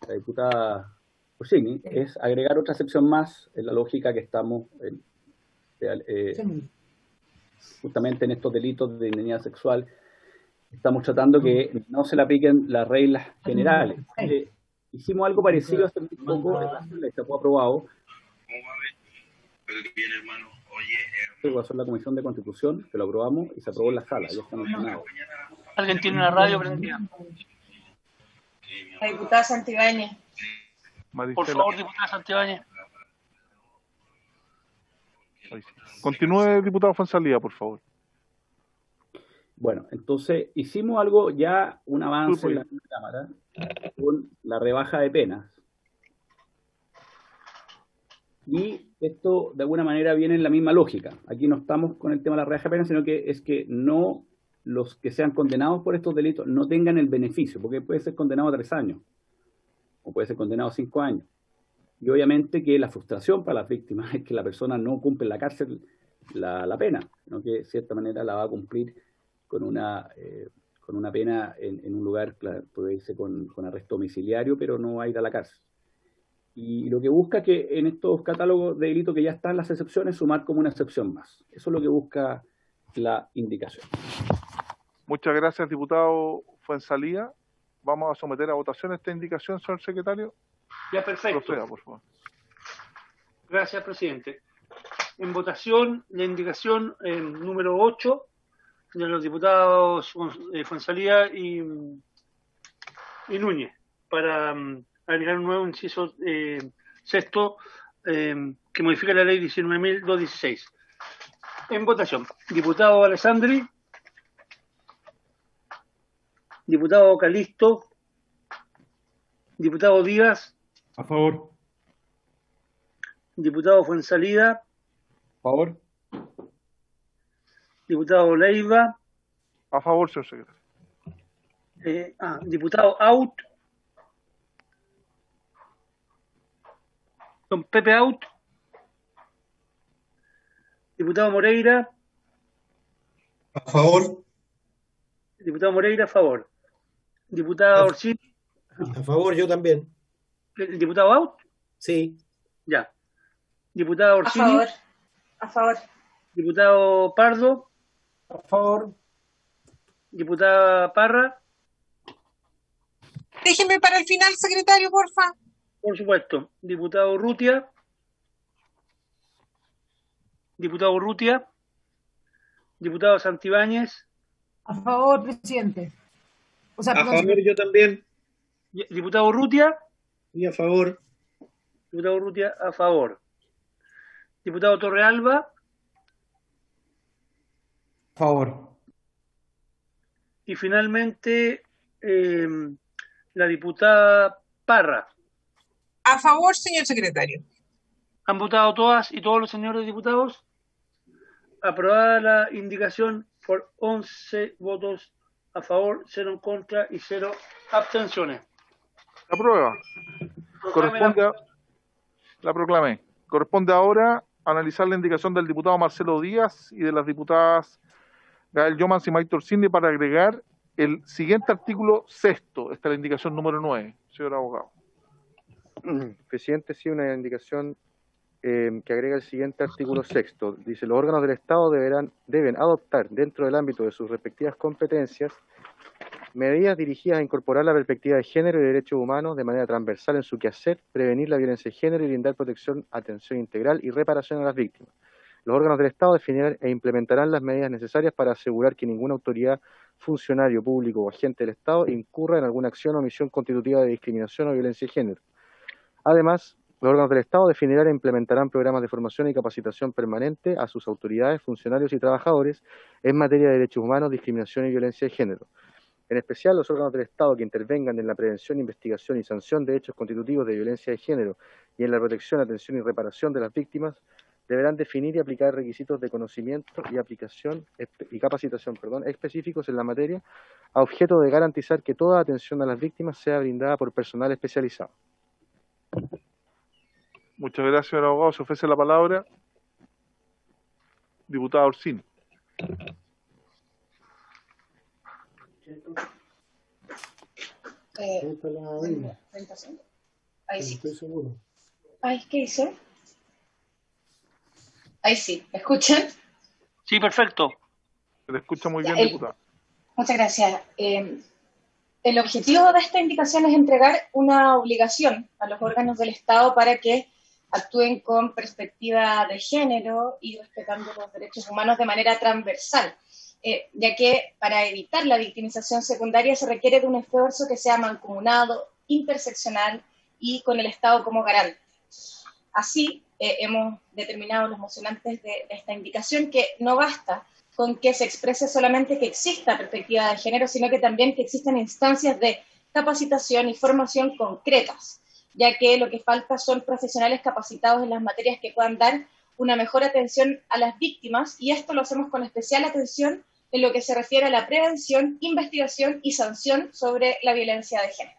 diputada Orsini, es agregar otra excepción más en la lógica que estamos justamente en estos delitos de indignidad sexual. Estamos tratando que no se le apliquen las reglas generales. Hicimos algo parecido hace un poco, se fue aprobado. Pasó en la Comisión de Constitución, que lo aprobamos y se aprobó en la sala, ya está mencionado. ¿Alguien tiene una radio prendida? La diputada Santibáñez. Por favor, diputada Santibáñez. Continúe, diputado Fuenzalía, por favor. Bueno, entonces hicimos algo ya, un avance en la Cámara, con la rebaja de penas. Y esto, de alguna manera, viene en la misma lógica. Aquí no estamos con el tema de la rebaja de penas, sino que es que no los que sean condenados por estos delitos no tengan el beneficio, porque puede ser condenado a 3 años, o puede ser condenado a 5 años. Y obviamente que la frustración para las víctimas es que la persona no cumple en la cárcel la pena, sino que de cierta manera la va a cumplir con una pena en un lugar, puede irse con arresto domiciliario, pero no va a ir a la cárcel. Y lo que busca es que en estos catálogos de delitos que ya están las excepciones, sumar como una excepción más. Eso es lo que busca la indicación. Muchas gracias, diputado Fuenzalía. Vamos a someter a votación esta indicación, señor secretario. Ya, perfecto. Proceda, por favor. Gracias, presidente. En votación, la indicación número 8 de los diputados Fuenzalía y Núñez para agregar un nuevo inciso sexto que modifica la ley 19.216. En votación, diputado Alessandri, diputado Calisto, diputado Díaz. A favor. Diputado Fuenzalía. A favor. Diputado Leiva. A favor, señor secretario. Diputado Out. Don Pepe Out. Diputado Moreira. A favor. Diputado Moreira, a favor. Diputada Orsini. A favor, yo también. ¿El diputado Out? Sí. Ya. Diputada Orsini. A favor. A favor. Diputado Pardo. A favor. Diputada Parra. Déjeme para el final, secretario, porfa. Por supuesto. Diputado Urrutia. Diputado Urrutia. Diputado Santibáñez. A favor, presidente. O sea, A perdón, favor, yo también. Diputado Urrutia. Y a favor. Diputado Urrutia, a favor. Diputado Torrealba. A favor. Y finalmente, la diputada Parra. A favor, señor secretario. ¿Han votado todas y todos los señores diputados? Aprobada la indicación por 11 votos a favor, 0 en contra y 0 abstenciones. Aprueba. La proclamé. Corresponde ahora analizar la indicación del diputado Marcelo Díaz y de las diputadas Gael Yomans y Maite Orsini para agregar el siguiente artículo 6º. Esta es la indicación número 9, señor abogado. Presidente, sí, una indicación que agrega el siguiente artículo 6º. Dice: los órganos del Estado deben adoptar, dentro del ámbito de sus respectivas competencias, medidas dirigidas a incorporar la perspectiva de género y derechos humanos de manera transversal en su quehacer, prevenir la violencia de género y brindar protección, atención integral y reparación a las víctimas. Los órganos del Estado definirán e implementarán las medidas necesarias para asegurar que ninguna autoridad, funcionario público o agente del Estado incurra en alguna acción o omisión constitutiva de discriminación o violencia de género. Además, los órganos del Estado definirán e implementarán programas de formación y capacitación permanente a sus autoridades, funcionarios y trabajadores en materia de derechos humanos, discriminación y violencia de género. En especial, los órganos del Estado que intervengan en la prevención, investigación y sanción de hechos constitutivos de violencia de género y en la protección, atención y reparación de las víctimas deberán definir y aplicar requisitos de conocimiento y aplicación y capacitación específicos en la materia, a objeto de garantizar que toda atención a las víctimas sea brindada por personal especializado. Muchas gracias, señor abogado. Se ofrece la palabra. Diputada Orsini. Ahí sí. Ay, ¿qué hice? Ahí sí, ¿me escuchan? Sí, perfecto. Se le escucha muy bien, diputada. Muchas gracias. El objetivo de esta indicación es entregar una obligación a los órganos del Estado para que actúen con perspectiva de género y respetando los derechos humanos de manera transversal, ya que para evitar la victimización secundaria se requiere de un esfuerzo que sea mancomunado, interseccional y con el Estado como garante. Así, hemos determinado los mocionantes de esta indicación que no basta con que se exprese solamente que exista perspectiva de género, sino que también que existan instancias de capacitación y formación concretas, ya que lo que falta son profesionales capacitados en las materias que puedan dar una mejor atención a las víctimas, y esto lo hacemos con especial atención en lo que se refiere a la prevención, investigación y sanción sobre la violencia de género.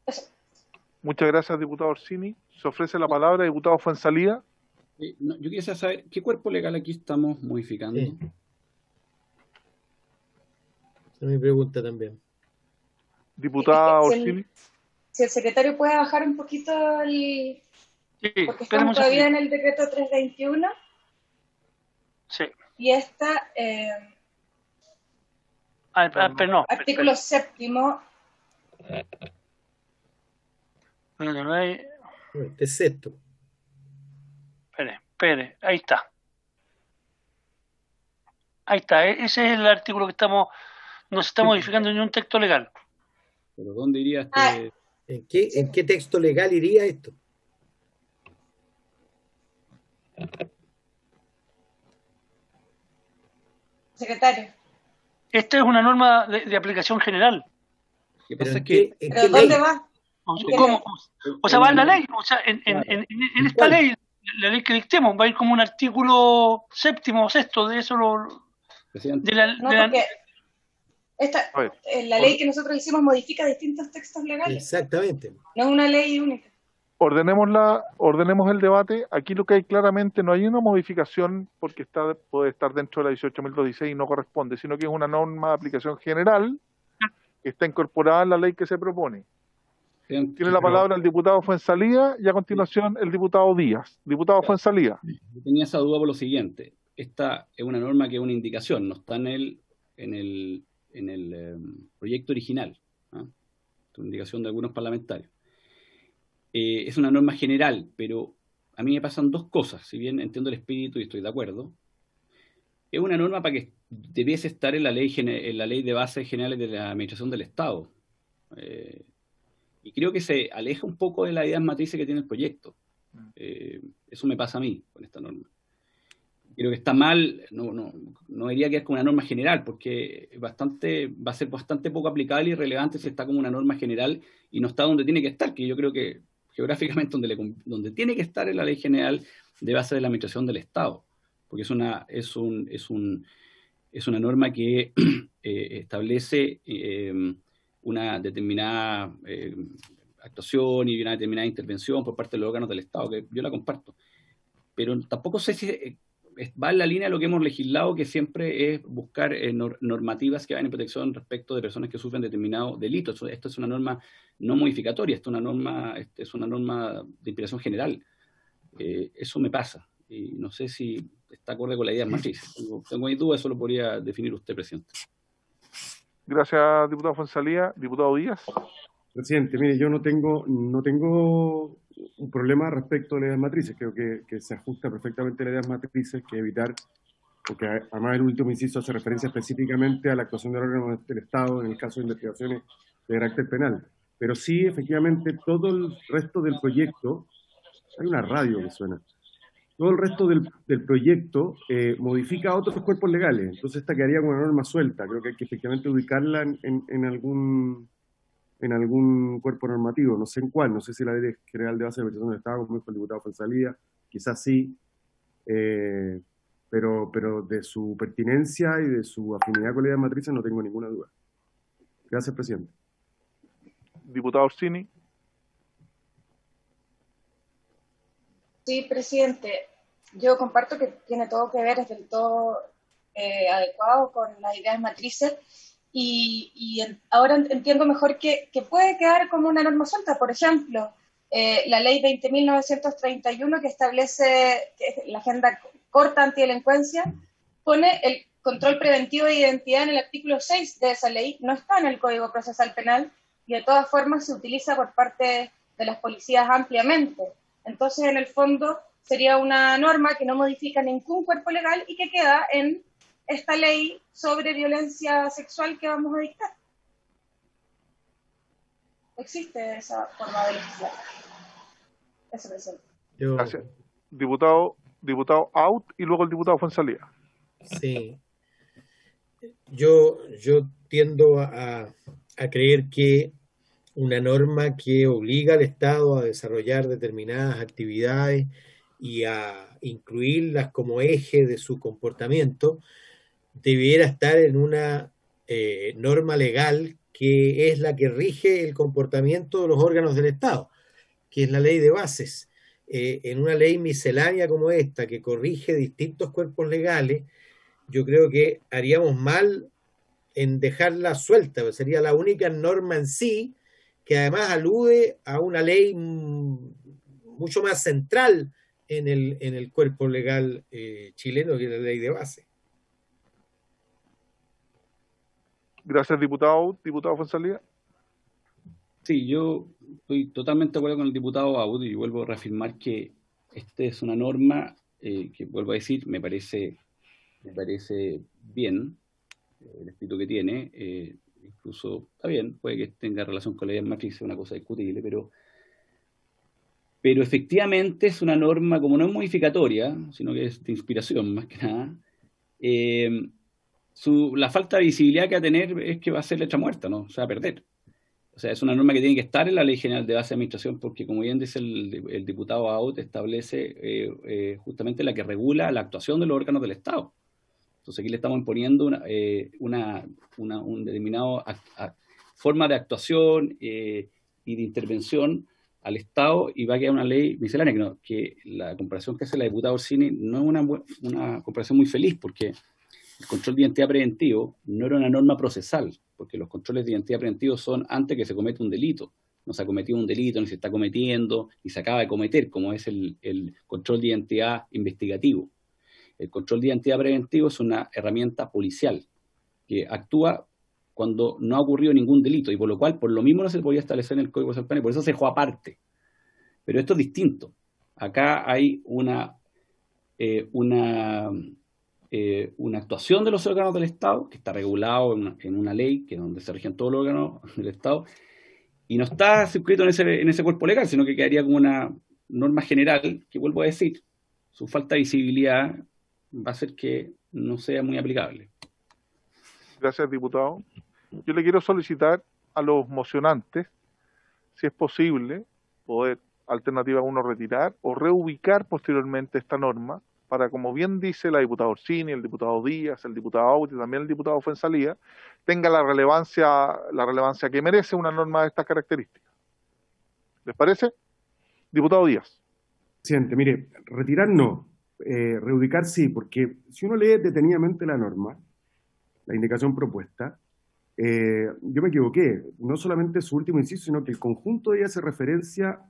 Eso. Muchas gracias, diputado Orsini. Se ofrece la palabra, diputado Fuenzalía. Yo quisiera saber, ¿qué cuerpo legal aquí estamos modificando? Sí. Esa es mi pregunta también. Diputada Orsini. Si el secretario puede bajar un poquito el... Sí, porque estamos todavía en el decreto 321. Sí. Y esta... pero no. Artículo 7º. Este es sexto. Espere, ahí está. Ahí está, ese es el artículo que no se está modificando en un texto legal. ¿Pero dónde iría este? ¿En qué texto legal iría esto? Secretario. Esta es una norma de aplicación general. ¿Qué pasa? ¿Pero dónde va? ¿Cómo? O sea, va en la ley. O sea, en esta ley, la ley que dictemos, va a ir como un artículo 7º o 6º de eso. Porque la ley que nosotros hicimos modifica distintos textos legales. Exactamente. No es una ley única. Ordenemos el debate. Aquí lo que hay claramente, no hay una modificación porque puede estar dentro de la 18.216 y no corresponde, sino que es una norma de aplicación general que está incorporada en la ley que se propone. Tiene la palabra el diputado Fuenzalía y a continuación el diputado Díaz. Diputado Fuenzalía. Yo tenía esa duda por lo siguiente. Esta es una norma que es una indicación, no está en proyecto original, ¿ah? Por indicación de algunos parlamentarios. Es una norma general, pero a mí me pasan dos cosas, si bien entiendo el espíritu y estoy de acuerdo. Es una norma para que debiese estar en la ley de bases generales de la administración del Estado. Y creo que se aleja un poco de las ideas matrices que tiene el proyecto. Eso me pasa a mí con esta norma. Creo que está mal, no diría que es como una norma general, porque va a ser bastante poco aplicable y relevante si está como una norma general y no está donde tiene que estar, que yo creo que geográficamente donde tiene que estar en la ley general de base de la administración del Estado, porque es una norma que establece una determinada actuación y una determinada intervención por parte de los órganos del Estado, que yo la comparto. Pero tampoco sé si va en la línea de lo que hemos legislado, que siempre es buscar normativas que vayan en protección respecto de personas que sufren determinados delitos. Esto es una norma no modificatoria, esto es una norma de inspiración general. Eso me pasa, y no sé si está acorde con la idea matriz. Tengo mis dudas, eso lo podría definir usted, presidente. Gracias, diputado Fuenzalía. Diputado Díaz. Presidente, mire, yo no tengo un problema respecto a las ideas matrices. Creo que se ajusta perfectamente a las ideas matrices, que evitar, porque además el último inciso hace referencia específicamente a la actuación del órgano del Estado en el caso de investigaciones de carácter penal. Pero sí, efectivamente, todo el resto del proyecto, hay una radio que suena, todo el resto del proyecto modifica otros cuerpos legales. Entonces esta quedaría como una norma suelta. Creo que hay que efectivamente ubicarla en algún cuerpo normativo, no sé en cuál, no sé si la Ley General de Base de Administración del Estado, como dijo el diputado Fuenzalía, quizás sí, pero de su pertinencia y de su afinidad con la idea matriz no tengo ninguna duda. Gracias, presidente. Diputado Orsini. Sí, presidente. Yo comparto que tiene todo que ver, es del todo adecuado con las ideas matrices. Ahora entiendo mejor que puede quedar como una norma suelta. Por ejemplo, la ley 20.931 que establece la agenda corta antidelincuencia pone el control preventivo de identidad en el artículo 6 de esa ley, no está en el Código Procesal Penal y de todas formas se utiliza por parte de las policías ampliamente. Entonces, en el fondo, sería una norma que no modifica ningún cuerpo legal y que queda en esta ley sobre violencia sexual que vamos a dictar. Existe esa forma de legislar. Eso, presidente. Gracias. Diputado Out y luego el diputado Fuenzalía. Sí. Yo tiendo a creer que una norma que obliga al Estado a desarrollar determinadas actividades y a incluirlas como eje de su comportamiento, debiera estar en una norma legal que es la que rige el comportamiento de los órganos del Estado, que es la ley de bases. En una ley miscelánea como esta, que corrige distintos cuerpos legales, yo creo que haríamos mal en dejarla suelta, pues sería la única norma en sí que además alude a una ley mucho más central en el cuerpo legal chileno, que es la ley de base. Gracias, diputado. Diputado Fuenzalía. Sí, yo estoy totalmente de acuerdo con el diputado Aud y vuelvo a reafirmar que esta es una norma que, vuelvo a decir, me parece bien el espíritu que tiene. Incluso está bien, puede que tenga relación con la idea matriz, una cosa discutible, pero efectivamente es una norma, como no es modificatoria, sino que es de inspiración más que nada. La falta de visibilidad que va a tener es que va a ser letra muerta, ¿no? Se va a perder. O sea, es una norma que tiene que estar en la Ley General de Base de Administración, porque como bien dice el diputado Aut, establece justamente la que regula la actuación de los órganos del Estado. Entonces aquí le estamos imponiendo un determinado forma de actuación y de intervención al Estado, y va a quedar una ley miscelánea, que la comparación que hace la diputada Orsini no es una comparación muy feliz, porque el control de identidad preventivo no era una norma procesal, porque los controles de identidad preventivos son antes que se comete un delito. No se ha cometido un delito, ni se está cometiendo, ni se acaba de cometer, como es el control de identidad investigativo. El control de identidad preventivo es una herramienta policial que actúa cuando no ha ocurrido ningún delito, y por lo cual, por lo mismo no se podía establecer en el Código Procesal Penal, por eso se dejó aparte. Pero esto es distinto. Acá hay una actuación de los órganos del Estado, que está regulado en una ley, que es donde se rigen todos los órganos del Estado, y no está circunscrito en ese cuerpo legal, sino que quedaría como una norma general, que vuelvo a decir, su falta de visibilidad va a hacer que no sea muy aplicable. Gracias, diputado. Yo le quiero solicitar a los mocionantes, si es posible, poder alternativa 1 retirar o reubicar posteriormente esta norma para, como bien dice la diputada Orsini, el diputado Díaz, el diputado Aut y también el diputado Fuenzalía, tenga la relevancia que merece una norma de estas características. ¿Les parece? Diputado Díaz. Presidente, mire, retirar no, reubicar sí, porque si uno lee detenidamente la norma, la indicación propuesta, yo me equivoqué, no solamente su último inciso, sino que el conjunto de ella hace referencia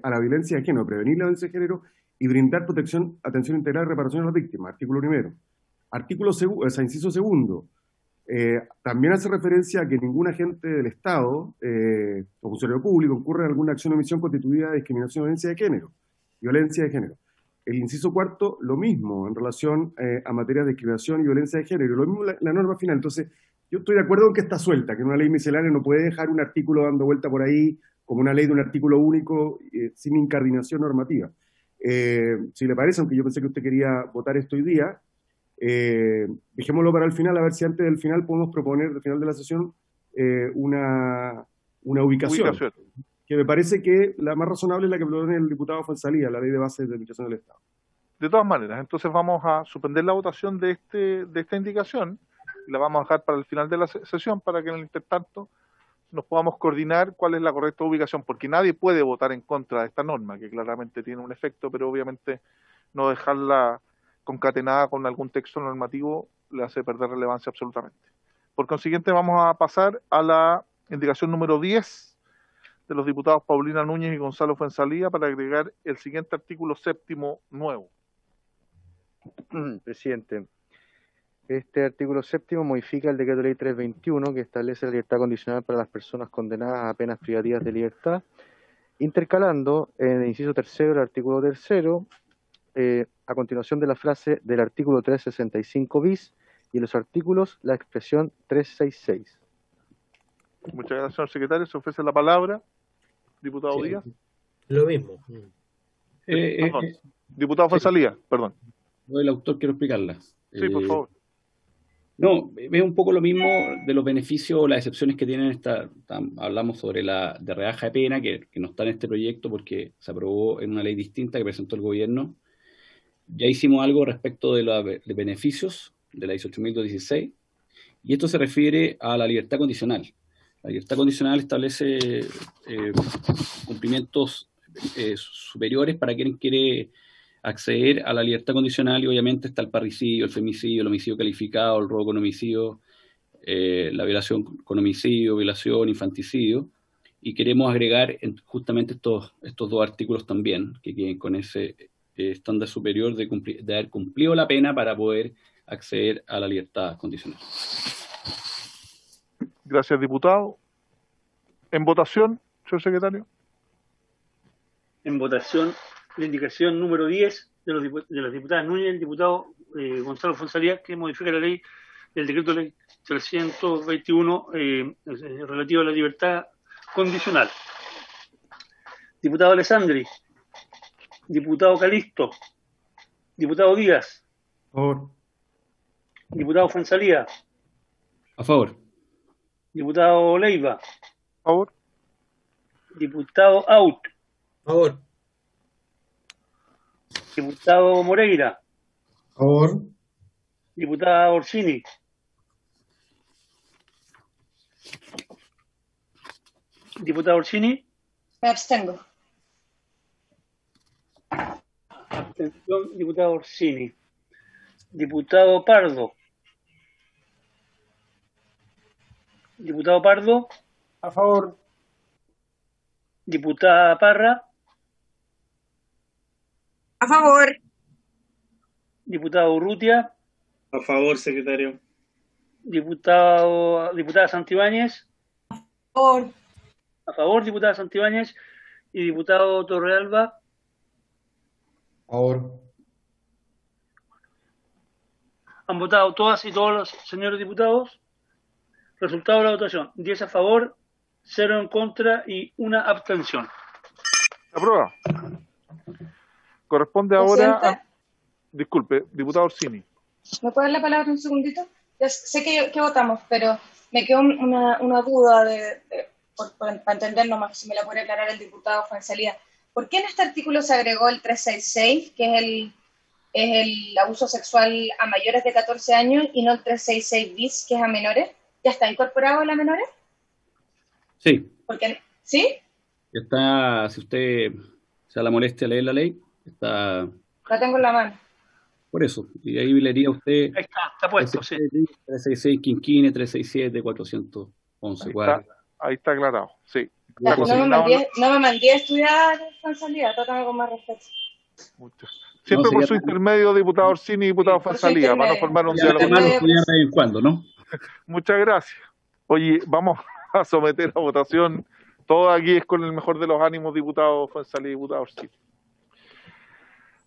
a la violencia de género, prevenir la violencia de género y brindar protección, atención integral y reparación a las víctimas, artículo primero. Inciso segundo, también hace referencia a que ningún agente del Estado o funcionario público incurra en alguna acción o omisión constituida de discriminación o violencia de género. El inciso cuarto, lo mismo, en relación a materia de discriminación y violencia de género, lo mismo la norma final. Entonces, yo estoy de acuerdo en que está suelta, que una ley miscelánea no puede dejar un artículo dando vuelta por ahí como una ley de un artículo único sin incardinación normativa. Si le parece, aunque yo pensé que usted quería votar esto hoy día, dejémoslo para el final, a ver si antes del final podemos proponer, al final de la sesión, una ubicación. Que me parece que la más razonable es la que propone el diputado Fuenzalía, la ley de base de administración del Estado. De todas maneras, entonces vamos a suspender la votación de esta indicación y la vamos a dejar para el final de la sesión para que en el intertanto nos podamos coordinar cuál es la correcta ubicación, porque nadie puede votar en contra de esta norma, que claramente tiene un efecto, pero obviamente no dejarla concatenada con algún texto normativo le hace perder relevancia absolutamente. Por consiguiente, vamos a pasar a la indicación número 10 de los diputados Paulina Núñez y Gonzalo Fuenzalía para agregar el siguiente artículo séptimo nuevo. Presidente, este artículo séptimo modifica el decreto ley 321 que establece la libertad condicional para las personas condenadas a penas privativas de libertad, intercalando en el inciso tercero del artículo tercero, a continuación de la frase del artículo 365 bis y en los artículos la expresión 366. Muchas gracias, señor secretario. Se ofrece la palabra. Diputado Sí, Díaz. lo mismo. Perdón. Diputado Fuenzalía, perdón. El autor quiero explicarla. Sí, por favor. No, es un poco lo mismo de los beneficios o las excepciones que tienen hablamos sobre la de rebaja de pena, que no está en este proyecto porque se aprobó en una ley distinta que presentó el gobierno. Ya hicimos algo respecto de los beneficios de la 18.216, y esto se refiere a la libertad condicional. La libertad condicional establece cumplimientos superiores para quien quiere acceder a la libertad condicional, y obviamente está el parricidio, el femicidio, el homicidio calificado, el robo con homicidio, la violación con homicidio, violación, infanticidio, y queremos agregar justamente estos dos artículos también, que queden con ese estándar superior de haber cumplido la pena para poder acceder a la libertad condicional. Gracias, diputado. En votación, señor secretario. En votación, la indicación número 10 de las diputadas Núñez y el diputado Gonzalo Fuenzalía, que modifica la ley del decreto ley 321 relativo a la libertad condicional. Diputado Alessandri, diputado Calisto, diputado Díaz. A favor. Diputado Fuenzalía. A favor. Diputado Leiva. A favor. Diputado Aut. A favor. Diputado Moreira. A favor. Diputada Orsini. Diputada Orsini. Me abstengo. Abstención, diputado Orsini. Diputado Pardo. Diputado Pardo. A favor. Diputada Parra. A favor. Diputado Urrutia. A favor, secretario. Diputada Santibáñez. A favor, diputada Santibáñez. Y diputado Torrealba. A favor. ¿Han votado todas y todos los señores diputados? Resultado de la votación: 10 a favor, 0 en contra y 1 abstención. Aprueba. Corresponde ahora a... Disculpe, diputado Orsini. ¿Me puede dar la palabra un segundito? Ya sé que votamos, pero me quedó una duda para entender nomás, si me la puede aclarar el diputado Fuenzalía. ¿Por qué en este artículo se agregó el 366, que es el abuso sexual a mayores de 14 años, y no el 366 bis, que es a menores? ¿Ya está incorporado a la menores? Sí. ¿Sí? Está, si usted se da la molestia de leer la ley, está... La tengo en la mano. Por eso, y ahí leería usted... Ahí está puesto, sí. 366 Quinquine, 367, 411. Ahí está aclarado, sí. Ya, no me mandé a estudiar Fuenzalía, trátame con más respeto. Siempre por su intermedio, diputado Orsini y diputado Fuenzalía, para no formar un diálogo. En cuando, ¿no? Muchas gracias. Oye, vamos a someter a votación. Todo aquí es con el mejor de los ánimos, diputado Fuenzalía y diputado Orsini.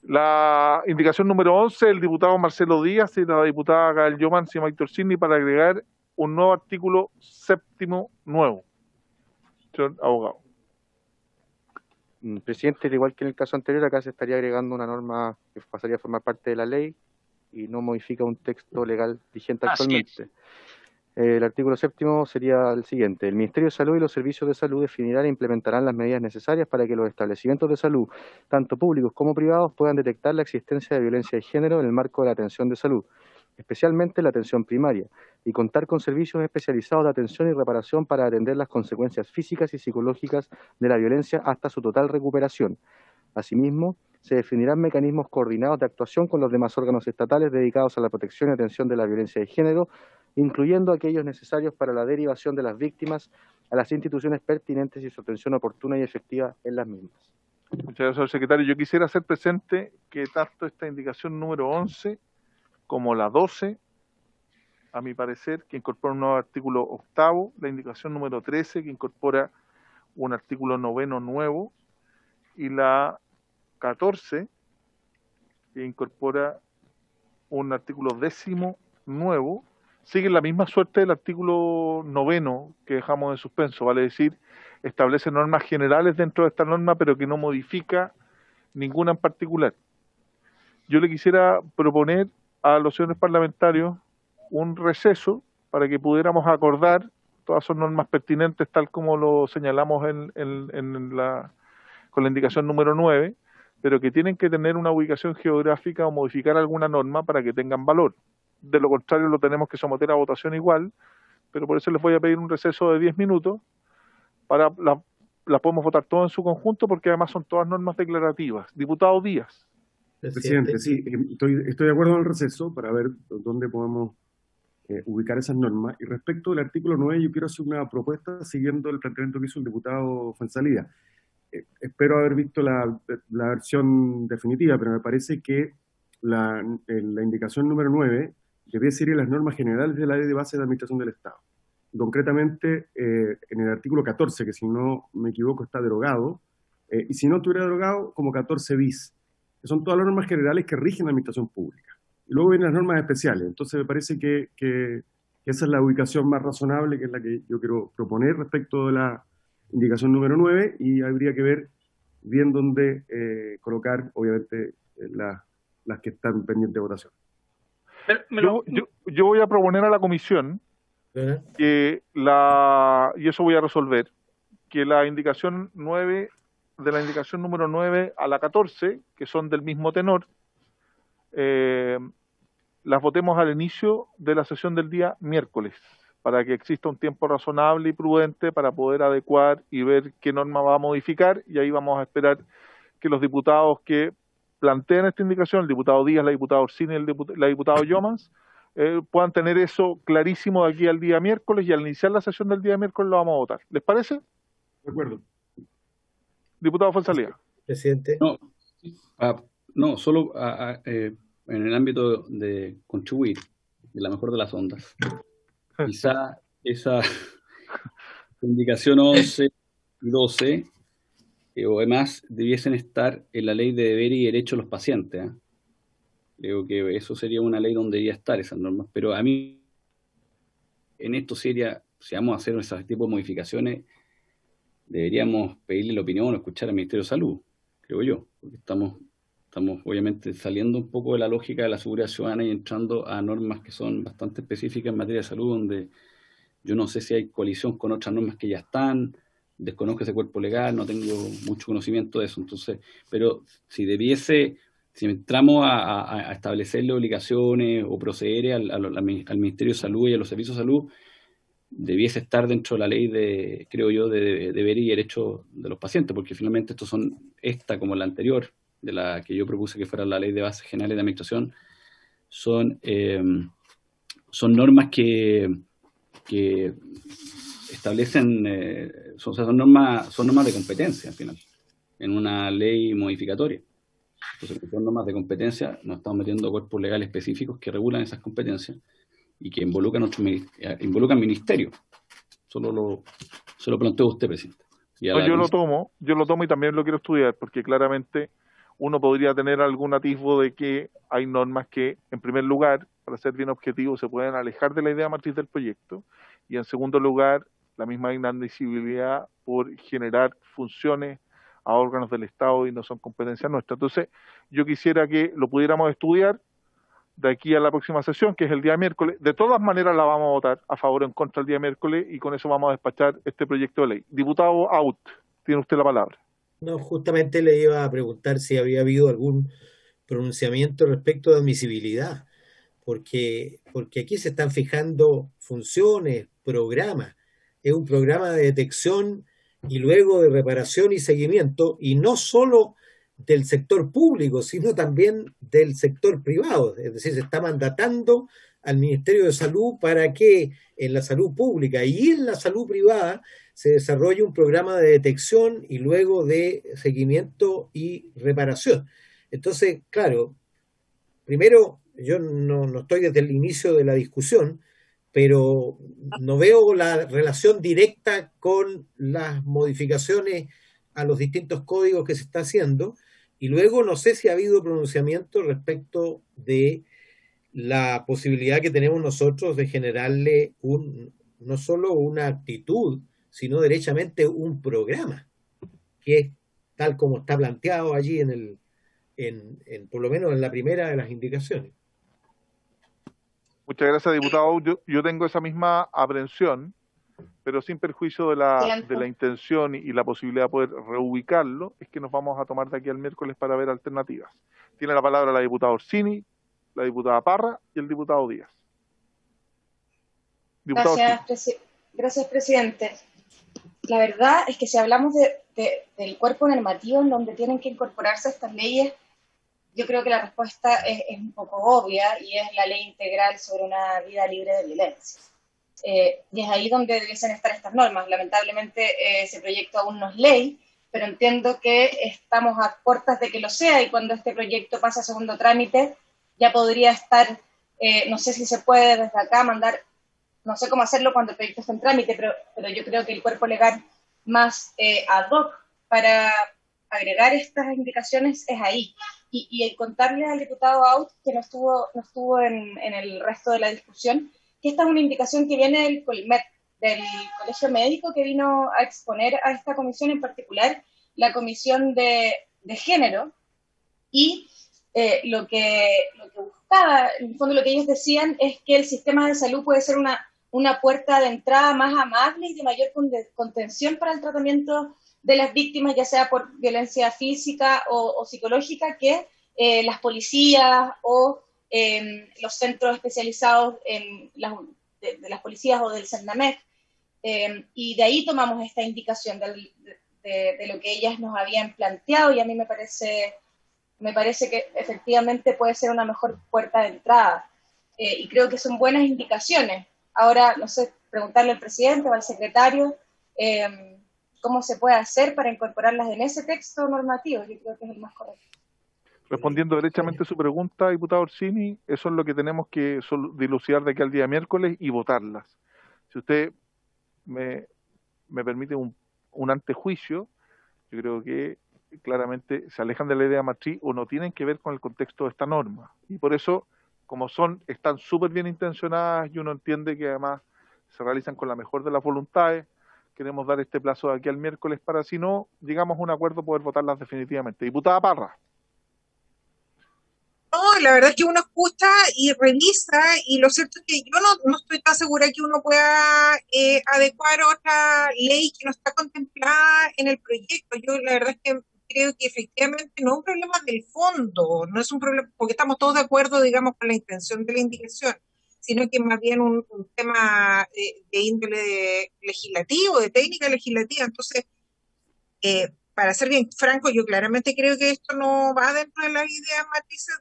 La indicación número 11, el diputado Marcelo Díaz y la diputada Gael Yomans y Maite Orsini, para agregar un nuevo artículo 7º nuevo. Señor abogado. Presidente, al igual que en el caso anterior, acá se estaría agregando una norma que pasaría a formar parte de la ley y no modifica un texto legal vigente actualmente. El artículo 7º sería el siguiente: el Ministerio de Salud y los servicios de salud definirán e implementarán las medidas necesarias para que los establecimientos de salud, tanto públicos como privados, puedan detectar la existencia de violencia de género en el marco de la atención de salud, especialmente la atención primaria, y contar con servicios especializados de atención y reparación para atender las consecuencias físicas y psicológicas de la violencia hasta su total recuperación. Asimismo, se definirán mecanismos coordinados de actuación con los demás órganos estatales dedicados a la protección y atención de la violencia de género, incluyendo aquellos necesarios para la derivación de las víctimas a las instituciones pertinentes y su atención oportuna y efectiva en las mismas. Muchas gracias, señor secretario. Yo quisiera hacer presente que tanto esta indicación número 11 como la 12, a mi parecer, que incorpora un nuevo artículo 8º, la indicación número 13, que incorpora un artículo 9º nuevo, y la 14, que incorpora un artículo 10º nuevo, siguen la misma suerte del artículo 9º que dejamos en suspenso, vale decir, establece normas generales dentro de esta norma, pero que no modifica ninguna en particular. Yo le quisiera proponer a los señores parlamentarios un receso para que pudiéramos acordar todas sus normas pertinentes, tal como lo señalamos con la indicación número 9, pero que tienen que tener una ubicación geográfica o modificar alguna norma para que tengan valor. De lo contrario, lo tenemos que someter a votación igual, pero por eso les voy a pedir un receso de 10 minutos para las podemos votar todas en su conjunto, porque además son todas normas declarativas. Diputado Díaz. Presidente, sí, estoy de acuerdo en el receso para ver dónde podemos ubicar esas normas. Y respecto del artículo 9, yo quiero hacer una propuesta siguiendo el planteamiento que hizo el diputado Fuenzalía. Espero haber visto la versión definitiva, pero me parece que la indicación número 9 debe seguir las normas generales de la Ley de Base de Administración del Estado. Y concretamente, en el artículo 14, que si no me equivoco está derogado, y si no estuviera derogado, como 14 bis, que son todas las normas generales que rigen la administración pública. Y luego vienen las normas especiales. Entonces me parece que esa es la ubicación más razonable, que es la que yo quiero proponer respecto de la indicación número 9, y habría que ver bien dónde colocar, obviamente, las que están pendientes de votación. Yo voy a proponer a la comisión que y eso voy a resolver, que la indicación 9, de la indicación número 9 a la 14, que son del mismo tenor, las votemos al inicio de la sesión del día miércoles, para que exista un tiempo razonable y prudente para poder adecuar y ver qué norma va a modificar, y ahí vamos a esperar que los diputados que planteen esta indicación, el diputado Díaz, la diputada Orsini y la diputada Yomans, puedan tener eso clarísimo de aquí al día miércoles, y al iniciar la sesión del día miércoles lo vamos a votar. ¿Les parece? De acuerdo. Diputado Fuenzalía. Presidente. No, solo en el ámbito de contribuir, de la mejor de las ondas. quizá esa indicación 11 y 12 o además debiesen estar en la ley de deberes y derechos de los pacientes, ¿eh? Creo que eso sería una ley donde debería estar esas normas, pero a mí en esto sería, si vamos a hacer ese tipo de modificaciones, deberíamos pedirle la opinión o escuchar al Ministerio de Salud, creo yo, porque estamos obviamente saliendo un poco de la lógica de la seguridad ciudadana y entrando a normas que son bastante específicas en materia de salud, donde yo no sé si hay colisión con otras normas que ya están, desconozco ese cuerpo legal, no tengo mucho conocimiento de eso, entonces, pero si entramos a establecerle obligaciones o proceder al Ministerio de Salud y a los servicios de salud, debiese estar dentro de la ley creo yo, de deberes y derechos de los pacientes, porque finalmente estos son, esta como la anterior, de la que yo propuse que fuera la ley de bases generales de administración, son normas que establecen, son normas de competencia al final, en una ley modificatoria. Entonces, con normas de competencia nos estamos metiendo cuerpos legales específicos que regulan esas competencias y que involucran ministerios. Se lo planteo a usted, presidente. No, yo lo tomo y también lo quiero estudiar, porque claramente uno podría tener algún atisbo de que hay normas que, en primer lugar, para ser bien objetivo, se pueden alejar de la idea matriz del proyecto, y en segundo lugar, la misma inadmisibilidad por generar funciones a órganos del Estado y no son competencia nuestra. Entonces, yo quisiera que lo pudiéramos estudiar de aquí a la próxima sesión, que es el día miércoles. De todas maneras la vamos a votar a favor o en contra el día miércoles, y con eso vamos a despachar este proyecto de ley. Diputado Out, tiene usted la palabra. No, justamente le iba a preguntar si había habido algún pronunciamiento respecto de admisibilidad, porque aquí se están fijando funciones, programas. Es un programa de detección y luego de reparación y seguimiento, y no solo del sector público, sino también del sector privado. Es decir, se está mandatando al Ministerio de Salud para que en la salud pública y en la salud privada se desarrolle un programa de detección y luego de seguimiento y reparación. Entonces, claro, primero, yo no estoy desde el inicio de la discusión, pero no veo la relación directa con las modificaciones a los distintos códigos que se está haciendo, y luego no sé si ha habido pronunciamiento respecto de la posibilidad que tenemos nosotros de generarle no solo una actitud, sino derechamente un programa, que es tal como está planteado allí por lo menos en la primera de las indicaciones. Muchas gracias, diputado. Yo tengo esa misma aprehensión, pero sin perjuicio de la intención y la posibilidad de poder reubicarlo, es que nos vamos a tomar de aquí al miércoles para ver alternativas. Tiene la palabra la diputada Orsini, la diputada Parra y el diputado Díaz. Gracias, presidente. La verdad es que si hablamos del cuerpo normativo en donde tienen que incorporarse estas leyes, yo creo que la respuesta es un poco obvia, y es la ley integral sobre una vida libre de violencia. Y es ahí donde debiesen estar estas normas. Lamentablemente ese proyecto aún no es ley, pero entiendo que estamos a puertas de que lo sea, y cuando este proyecto pase a segundo trámite ya podría estar, no sé si se puede desde acá mandar, no sé cómo hacerlo cuando el proyecto está en trámite, pero yo creo que el cuerpo legal más ad hoc para agregar estas indicaciones es ahí. Y contarle al diputado Out, que no estuvo en el resto de la discusión, que esta es una indicación que viene del COLMET, del Colegio Médico, que vino a exponer a esta comisión, en particular la Comisión de Género, y lo que buscaba, en el fondo lo que ellos decían es que el sistema de salud puede ser una puerta de entrada más amable y de mayor contención para el tratamiento de las víctimas, ya sea por violencia física o psicológica, que las policías o los centros especializados de las policías o del CENAMEC. Y de ahí tomamos esta indicación de lo que ellas nos habían planteado, y a mí me parece que efectivamente puede ser una mejor puerta de entrada. Y creo que son buenas indicaciones. Ahora, no sé, preguntarle al presidente o al secretario cómo se puede hacer para incorporarlas en ese texto normativo. Yo creo que es el más correcto. Respondiendo derechamente a su pregunta, diputado Orsini, eso es lo que tenemos que dilucidar de aquí al día miércoles y votarlas. Si usted me permite un antejuicio, yo creo que claramente se alejan de la idea matriz o no tienen que ver con el contexto de esta norma. Y por eso, como están súper bien intencionadas y uno entiende que además se realizan con la mejor de las voluntades, queremos dar este plazo de aquí al miércoles para, si no llegamos a un acuerdo, poder votarlas definitivamente. Diputada Parra. No, la verdad es que uno escucha y revisa, y lo cierto es que yo no estoy tan segura que uno pueda adecuar otra ley que no está contemplada en el proyecto. Yo la verdad es que creo que efectivamente no es un problema del fondo, no es un problema, porque estamos todos de acuerdo, digamos, con la intención de la indicación, sino que más bien un tema de índole legislativo, de técnica legislativa. Entonces, para ser bien franco, yo claramente creo que esto no va dentro de las ideas matrices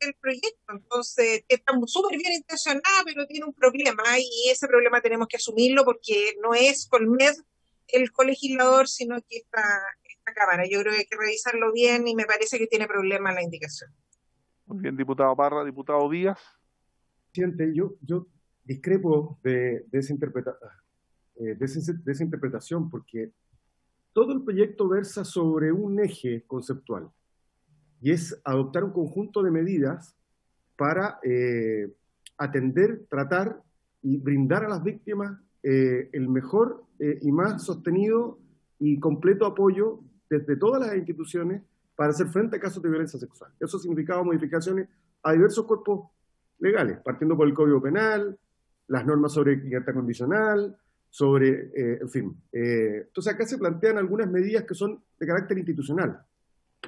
del proyecto. Entonces, estamos súper bien intencionadas, pero tiene un problema, y ese problema tenemos que asumirlo, porque no es Colmed el colegislador, sino que esta Cámara. Yo creo que hay que revisarlo bien, y me parece que tiene problema la indicación. Muy bien, diputado Parra. Diputado Díaz. Presidente, yo discrepo de esa interpretación, porque todo el proyecto versa sobre un eje conceptual, y es adoptar un conjunto de medidas para atender, tratar y brindar a las víctimas el mejor y más sostenido y completo apoyo desde todas las instituciones para hacer frente a casos de violencia sexual. Eso significaba modificaciones a diversos cuerpos legales, partiendo por el Código Penal, las normas sobre libertad condicional, sobre, en fin. Entonces acá se plantean algunas medidas que son de carácter institucional,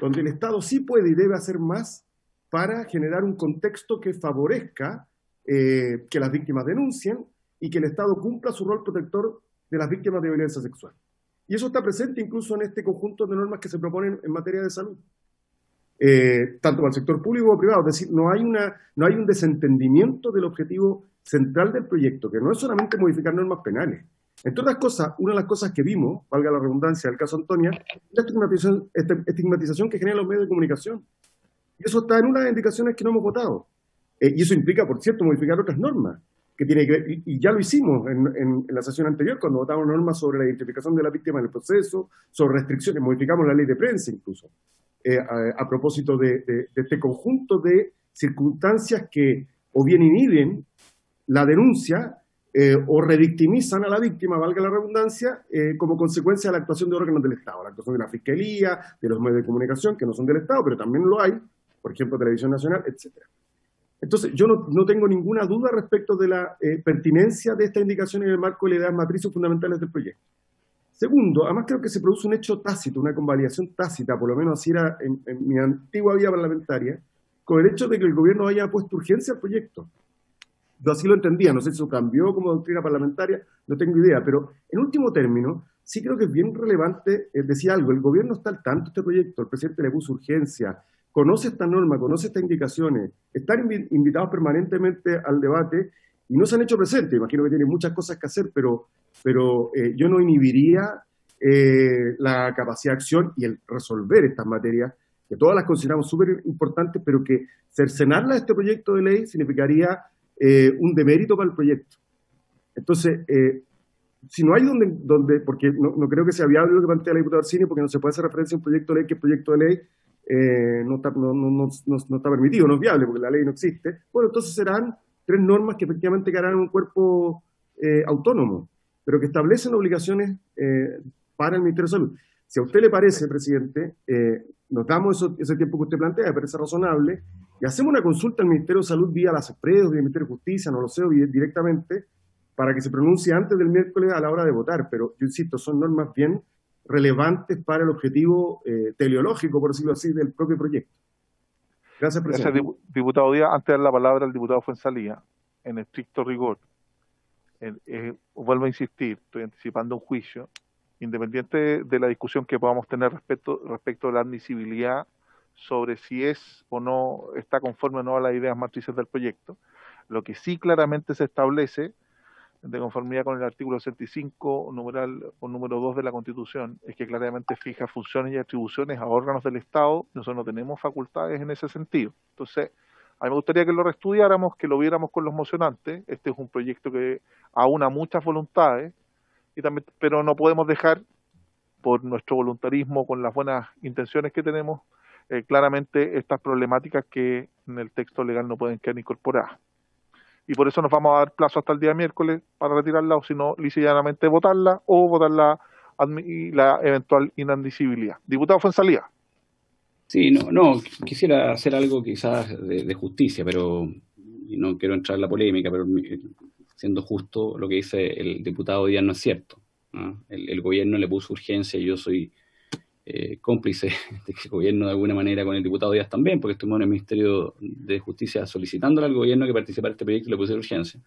donde el Estado sí puede y debe hacer más para generar un contexto que favorezca que las víctimas denuncien y que el Estado cumpla su rol protector de las víctimas de violencia sexual. Y eso está presente incluso en este conjunto de normas que se proponen en materia de salud, tanto para el sector público como privado. Es decir, no hay un desentendimiento del objetivo central del proyecto, que no es solamente modificar normas penales. Entre otras cosas, una de las cosas que vimos, valga la redundancia del caso Antonia, es la estigmatización que generan los medios de comunicación. Y eso está en una de las indicaciones que no hemos votado. Y eso implica, por cierto, modificar otras normas, que tiene que ver, y ya lo hicimos en la sesión anterior, cuando votamos normas sobre la identificación de la víctima en el proceso, sobre restricciones, modificamos la ley de prensa incluso, a propósito de este conjunto de circunstancias que o bien inhiben la denuncia o revictimizan a la víctima, valga la redundancia, como consecuencia de la actuación de órganos del Estado, la actuación de la Fiscalía, de los medios de comunicación, que no son del Estado, pero también lo hay, por ejemplo, Televisión Nacional, etcétera. Entonces, yo no tengo ninguna duda respecto de la pertinencia de esta indicación en el marco de las ideas matrices fundamentales del proyecto. Segundo, además creo que se produce un hecho tácito, una convalidación tácita, por lo menos así era en mi antigua vida parlamentaria, con el hecho de que el gobierno haya puesto urgencia al proyecto. Yo así lo entendía, no sé si eso cambió como doctrina parlamentaria, no tengo idea, pero en último término, sí creo que es bien relevante decir algo. El gobierno está al tanto de este proyecto, el presidente le puso urgencia, conoce esta norma, conoce estas indicaciones, están invitados permanentemente al debate y no se han hecho presentes. Imagino que tienen muchas cosas que hacer, pero yo no inhibiría la capacidad de acción y el resolver estas materias, que todas las consideramos súper importantes, pero que cercenarlas a este proyecto de ley significaría un demérito para el proyecto. Entonces, si no hay donde porque no creo que sea viable lo que plantea la diputada Orsini, porque no se puede hacer referencia a un proyecto de ley que el proyecto de ley no está permitido, no es viable, porque la ley no existe. Bueno, entonces serán 3 normas que efectivamente quedarán en un cuerpo autónomo, pero que establecen obligaciones para el Ministerio de Salud. Si a usted le parece, presidente, nos damos ese tiempo que usted plantea, me parece razonable, y hacemos una consulta al Ministerio de Salud vía las EPREDOS, vía el Ministerio de Justicia, no lo sé, directamente, para que se pronuncie antes del miércoles a la hora de votar. Pero yo insisto, son normas bien relevantes para el objetivo teleológico, por decirlo así, del propio proyecto. Gracias, presidente. Gracias, diputado Díaz. Antes de dar la palabra al diputado Fuenzalía, en estricto rigor, vuelvo a insistir, estoy anticipando un juicio, independiente de la discusión que podamos tener respecto a la admisibilidad sobre si es o no está conforme o no a las ideas matrices del proyecto. Lo que sí claramente se establece, de conformidad con el artículo 65, número 2 de la Constitución, es que claramente fija funciones y atribuciones a órganos del Estado. Nosotros no tenemos facultades en ese sentido. Entonces, A mí me gustaría que lo reestudiáramos, que lo viéramos con los mocionantes. Este es un proyecto que aúna muchas voluntades, y también, pero no podemos dejar, por nuestro voluntarismo, con las buenas intenciones que tenemos, claramente estas problemáticas que en el texto legal no pueden quedar incorporadas. Y por eso nos vamos a dar plazo hasta el día miércoles para retirarla, o si no, lisa y llanamente votarla, o votar la eventual inadmisibilidad. Diputado Fuenzalía. Sí, no, quisiera hacer algo quizás de justicia, pero y no quiero entrar en la polémica, pero siendo justo, lo que dice el diputado Díaz no es cierto, ¿no? El gobierno le puso urgencia, y yo soy cómplice de que el gobierno de alguna manera, con el diputado Díaz también, porque estuvimos en el Ministerio de Justicia solicitándole al gobierno que participara en este proyecto y le pusiera urgencia.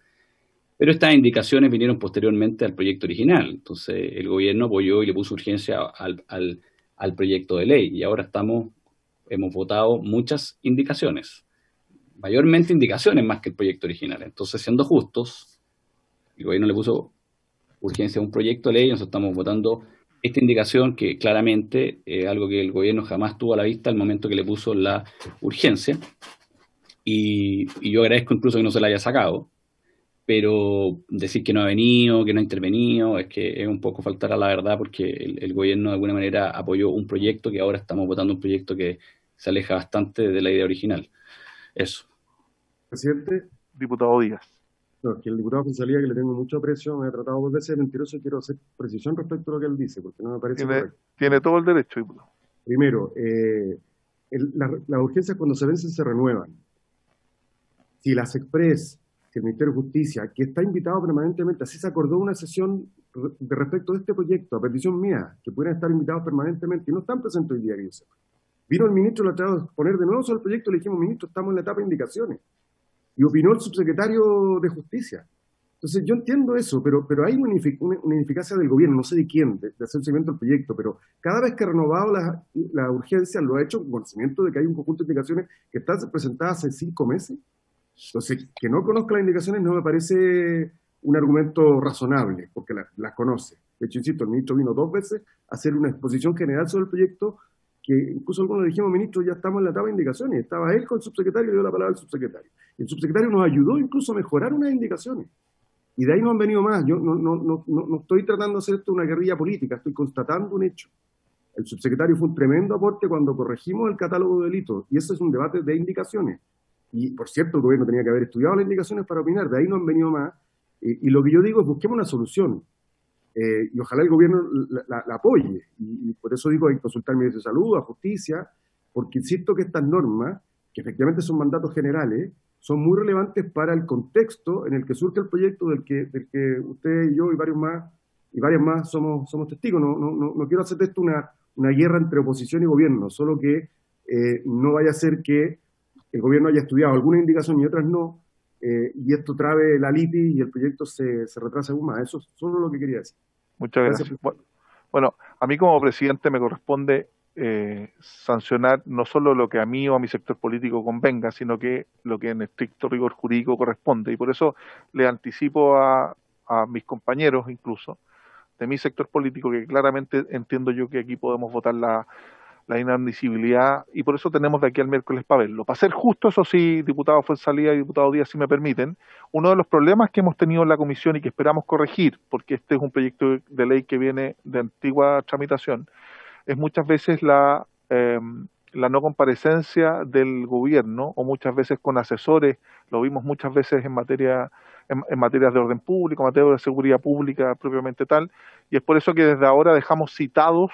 Pero estas indicaciones vinieron posteriormente al proyecto original. Entonces el gobierno apoyó y le puso urgencia al proyecto de ley, y ahora hemos votado muchas indicaciones, mayormente indicaciones más que el proyecto original. Entonces, siendo justos, el gobierno le puso urgencia a un proyecto de ley, y nosotros estamos votando esta indicación, que claramente es algo que el gobierno jamás tuvo a la vista al momento que le puso la urgencia, y yo agradezco incluso que no se la haya sacado, pero decir que no ha venido, que no ha intervenido, es que es un poco faltar a la verdad, porque el gobierno de alguna manera apoyó un proyecto, que ahora estamos votando un proyecto que se aleja bastante de la idea original. Eso. Presidente. Diputado Díaz. No, que el diputado Fuenzalía, que le tengo mucho aprecio, me ha tratado 2 veces de mentiroso, y quiero hacer precisión respecto a lo que él dice, porque no me parece correcto. Tiene todo el derecho, diputado. Primero, las urgencias, cuando se vencen, se renuevan. Si las Express, si el Ministerio de Justicia, que está invitado permanentemente, así se acordó una sesión de respecto de este proyecto, a petición mía, que pudieran estar invitados permanentemente, y no están presentes hoy día, que yo sepa. Vino el ministro, le trató de poner de nuevo sobre el proyecto, le dijimos, ministro, estamos en la etapa de indicaciones. Y opinó el subsecretario de Justicia. Entonces yo entiendo eso, pero hay una ineficacia del gobierno, no sé de quién, de hacer seguimiento del proyecto, pero cada vez que ha renovado la urgencia, lo ha hecho con conocimiento de que hay un conjunto de indicaciones que están presentadas hace 5 meses. Entonces, que no conozca las indicaciones no me parece un argumento razonable, porque las conoce. De hecho, insisto, el ministro vino 2 veces a hacer una exposición general sobre el proyecto, que incluso algunos le dijimos, ministro, ya estamos en la etapa de indicaciones. Estaba él con el subsecretario y dio la palabra al subsecretario. El subsecretario nos ayudó incluso a mejorar unas indicaciones. Y de ahí no han venido más. Yo no estoy tratando de hacer esto una guerrilla política, estoy constatando un hecho. El subsecretario fue un tremendo aporte cuando corregimos el catálogo de delitos, y ese es un debate de indicaciones. Y, por cierto, el gobierno tenía que haber estudiado las indicaciones para opinar, de ahí no han venido más. Y lo que yo digo es, busquemos una solución. Y ojalá el gobierno la apoye. Y por eso digo, hay que consultar al Ministerio de Salud, a Justicia, porque insisto que estas normas, que efectivamente son mandatos generales, son muy relevantes para el contexto en el que surge el proyecto del que usted y yo y varias más somos testigos. No quiero hacer de esto una guerra entre oposición y gobierno, solo que no vaya a ser que el gobierno haya estudiado algunas indicaciones y otras no, y esto trabe la litis y el proyecto se retrasa aún más. Eso es solo lo que quería decir. Muchas gracias. Bueno, a mí como presidente me corresponde sancionar no solo lo que a mí o a mi sector político convenga, sino que lo que en estricto rigor jurídico corresponde. Y por eso le anticipo a mis compañeros, incluso, de mi sector político, que claramente entiendo yo que aquí podemos votar la inadmisibilidad, y por eso tenemos de aquí al miércoles para verlo. Para ser justo, eso sí, diputado Fuenzalía y diputado Díaz, si me permiten, uno de los problemas que hemos tenido en la comisión y que esperamos corregir, porque este es un proyecto de ley que viene de antigua tramitación, es muchas veces la no comparecencia del gobierno, o muchas veces con asesores, lo vimos muchas veces en materias de orden público, en materia de seguridad pública propiamente tal, y es por eso que desde ahora dejamos citados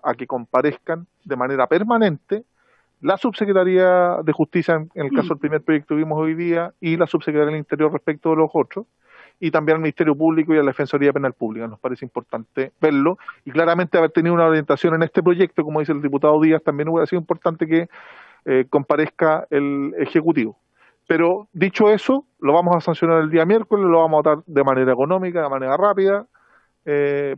a que comparezcan de manera permanente la Subsecretaría de Justicia, en el caso del primer proyecto que vimos hoy día, y la Subsecretaría del Interior respecto de los otros, y también al Ministerio Público y a la Defensoría Penal Pública. Nos parece importante verlo, y claramente haber tenido una orientación en este proyecto, como dice el diputado Díaz, también hubiera sido importante que comparezca el Ejecutivo. Pero dicho eso, lo vamos a sancionar el día miércoles, lo vamos a votar de manera económica, de manera rápida,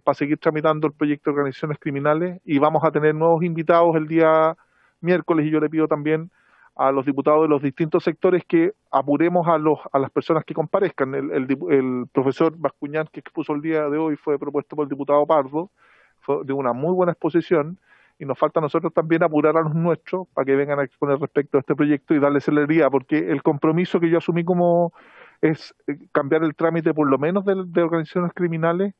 para seguir tramitando el proyecto de organizaciones criminales, y vamos a tener nuevos invitados el día miércoles, y yo le pido también a los diputados de los distintos sectores que apuremos a las personas que comparezcan. El profesor Bascuñán, que expuso el día de hoy, fue propuesto por el diputado Pardo, fue de una muy buena exposición, y nos falta a nosotros también apurar a los nuestros para que vengan a exponer respecto a este proyecto y darle celeridad, porque el compromiso que yo asumí como es cambiar el trámite por lo menos de organizaciones criminales,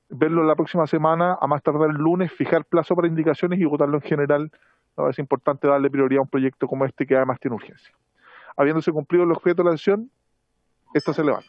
verlo la próxima semana, a más tardar el lunes, fijar plazo para indicaciones y votarlo en general. ¿No? Es importante darle prioridad a un proyecto como este que además tiene urgencia. Habiéndose cumplido el objeto de la sesión, esta se levanta.